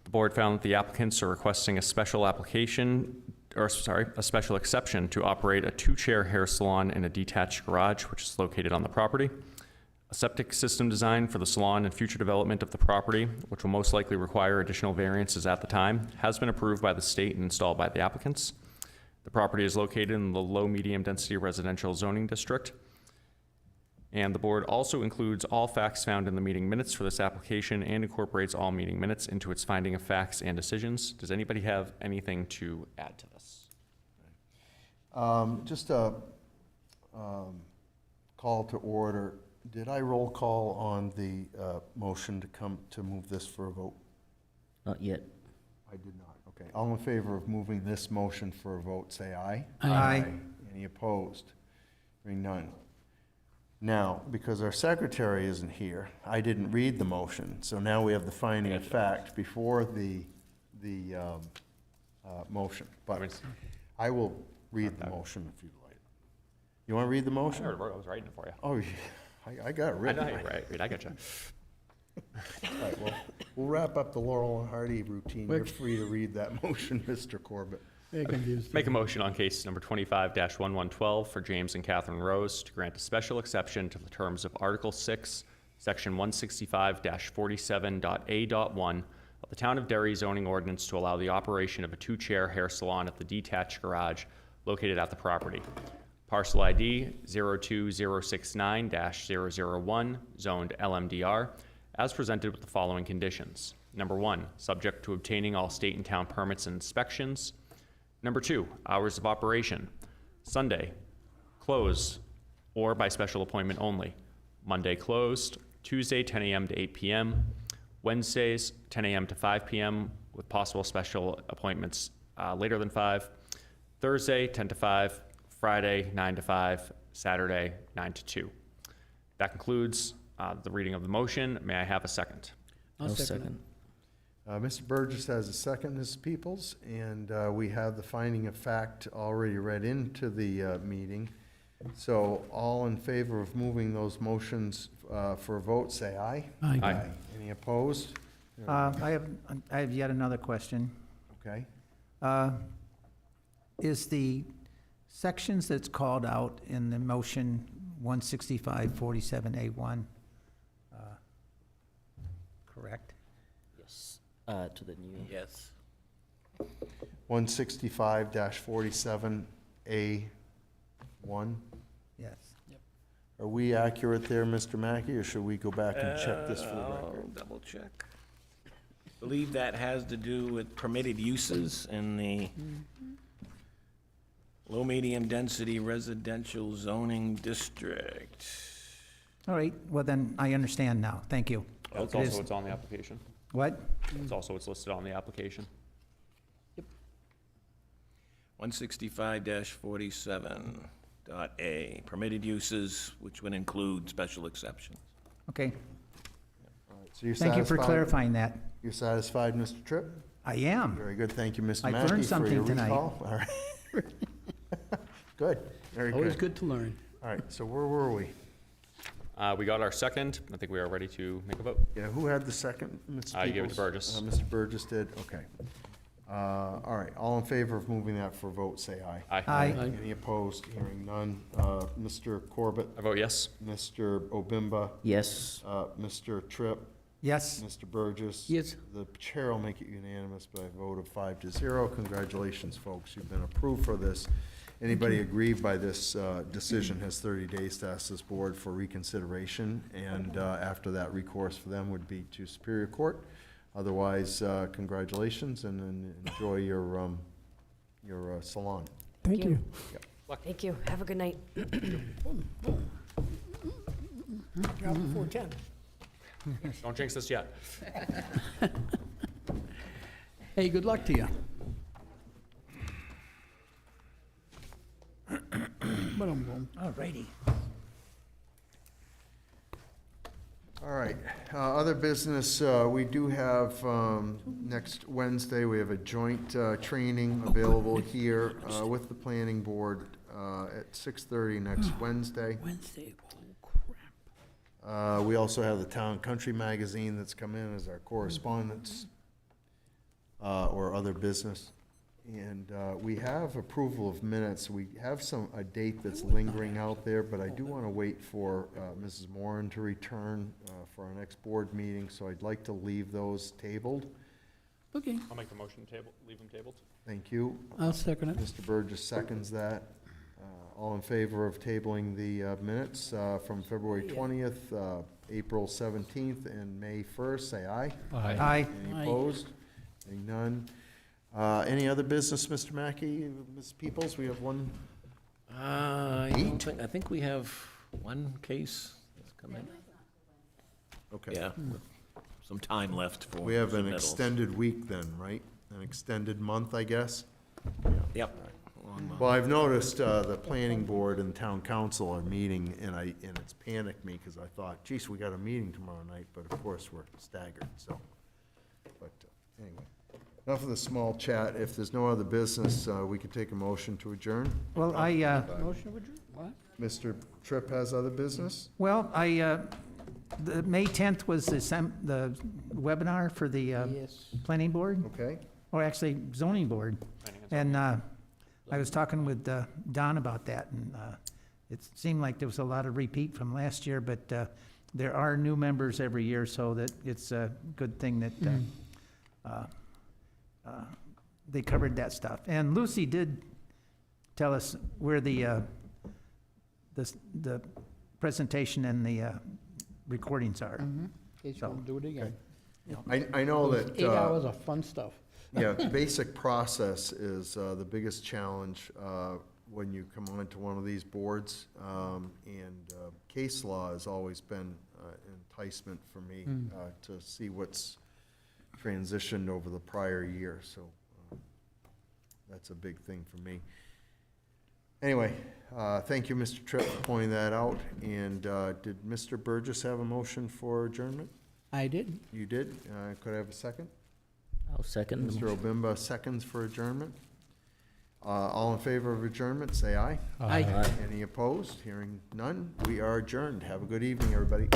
F: the board found that the applicants are requesting a special application, or sorry, a special exception to operate a 2-chair hair salon in a detached garage, which is located on the property. A septic system design for the salon and future development of the property, which will most likely require additional variances at the time, has been approved by the state and installed by the applicants. The property is located in the low-medium density residential zoning district. And the board also includes all facts found in the meeting minutes for this application and incorporates all meeting minutes into its finding of facts and decisions. Does anybody have anything to add to this?
B: Just a call to order. Did I roll call on the motion to move this for a vote?
D: Not yet.
B: I did not. Okay. All in favor of moving this motion for a vote, say aye.
J: Aye.
B: Any opposed? Hearing none. Now, because our secretary isn't here, I didn't read the motion, so now we have the finding of fact before the motion. But I will read the motion if you'd like. You want to read the
F: I
B: motion?
F: was writing it for you.
B: Oh, yeah. I got it
F: I
B: written.
F: know how you write. I got you.
B: All right, well, we'll wrap up the Laurel and Hardy routine. You're free to read that motion, Mr. Corbett.
E: Very confused.
F: Make a motion on case number 25-1112 for James and Catherine Rose to grant a special exception to the terms of Article 6, Section 165-47.A.1 of the Town of Derry zoning ordinance to allow the operation of a two-chair hair salon at the detached garage located at the property. Parcel ID 02069-001, zoned LMDR, as presented with the following conditions. Number 1, subject to obtaining all state and town permits and inspections. Number 2, hours of operation. Sunday, close or by special appointment only. Monday closed, Tuesday 10 a.m. to 8 p.m., Wednesdays 10 a.m. to 5 p.m. with possible special appointments later than 5, Thursday 10 to 5, Friday 9 to 5, Saturday 9 to 2. That concludes the reading of the motion. May I have a second?
E: I'll second
B: Mr. Burgess has a second, Mrs. Peoples, and we have the finding of fact already read into the meeting. So all in favor of moving those motions for a vote, say aye.
E: Aye.
F: Aye.
B: Any opposed?
J: I have yet another question.
B: Okay.
J: Is the sections that's called out in the motion 165-47A1 correct?
D: Yes. To the new.
I: Yes.
B: 165-47A1.
J: Yes.
B: Are we accurate there, Mr. Mackey, or should we go back and check this for the
I: I'll
B: record?
I: double check. Believe that has to do with permitted uses in the low, medium density residential zoning district.
J: All right, well then, I understand now. Thank you.
F: It's
J: It is-
F: also what's on the application.
J: What?
F: It's also what's listed on the application.
I: 165-47.A, permitted uses, which would include special exceptions.
J: Okay,
B: All right, so you're
J: thank you for
B: satisfied?
J: clarifying that.
B: You're satisfied, Mr. Tripp?
J: I am.
B: Very good, thank you, Mr.
J: I've
B: Mackey,
J: learned
B: for your
J: something tonight.
B: recall. All right. Good, very
E: Always
B: good.
E: good to learn.
B: All right, so where were we?
F: We got our second. I think we are ready to make a vote.
B: Yeah, who had the second, Mr. Peoples?
F: You gave it to Burgess.
B: Mr. Burgess did, okay. All right, all in favor of moving that for a vote, say aye.
F: Aye.
J: Aye.
E: Aye.
B: Any opposed? Hearing none. Mr. Corbett,
F: I vote yes.
B: Mr. Obimba,
D: Yes.
B: Mr. Tripp,
J: Yes,
B: Mr. Burgess.
E: Yes.
B: The chair will make it unanimous by a vote of 5-0. Congratulations, folks. You've been approved for this. Anybody aggrieved by this decision has 30 days to ask this board for reconsideration, and after that, recourse for them would be to Superior Court. Otherwise, congratulations and enjoy your salon.
H: Thank you.
G: Thank you. Have a good night.
H: Before 10.
F: Don't jinx this yet.
E: Hey, good luck to you.
J: all righty.
B: All right, other business, we do have, next Wednesday, we have a joint training available here with the planning board at 6:30 next Wednesday.
E: Wednesday, oh crap.
B: We also have the Town Country magazine that's come in as our correspondence or other business. And we have approval of minutes. We have a date that's lingering out there, but I do want to wait for Mrs. Moran to return for our next board meeting, so I'd like to leave those tabled.
E: Okay,
F: I'll make the motion table, leave them tabled.
B: Thank you.
E: I'll second it.
B: Mr. Burgess seconds that. All in favor of tabling the minutes from February 20th, April 17th, and May 1st, say aye.
J: Aye.
B: Any
E: Aye.
B: opposed? Hearing none. Any other business, Mr. Mackey, Ms. Peoples? We have one.
I: I don't think, I think we have one case that's come in.
B: Okay.
I: Yeah, some time left for
B: We have an
I: submittals.
B: extended week then, right? An extended month, I guess?
I: Yep. Long month.
B: Well, I've noticed the planning board and town council are meeting, and it's panicked me, because I thought, geez, we got a meeting tomorrow night, but of course, we're staggered, so. But anyway, enough of the small chat. If there's no other business, we could take a motion to adjourn.
J: Well,
E: Motion to adjourn? What?
B: Mr. Tripp has other business?
J: the May 10th was the webinar for the
E: Yes.
J: planning board,
B: Okay.
J: or actually zoning board. And I was talking with Don about that, and it seemed like there was a lot of repeat from last year, but there are new members every year, so that it's a good thing that they covered that stuff. And Lucy did tell us where the presentation and the recordings are.
E: In case you want to do it again.
B: I know
E: Those
B: that.
E: 8 hours of fun stuff.
B: Yeah, basic process is the biggest challenge when you come onto one of these boards. And case law has always been an enticement for me to see what's transitioned over the prior year. So that's a big thing for me. Anyway, thank you, Mr. Tripp, for pointing that out. And did Mr. Burgess have a motion for adjournment?
E: I did.
B: You did? Could I have a second?
D: I'll second. the
B: Mr.
D: motion.
B: Obimba seconds for adjournment. All in favor of adjournment, say aye.
E: Aye.
B: Any opposed? Hearing none, we are adjourned. Have a good evening, everybody.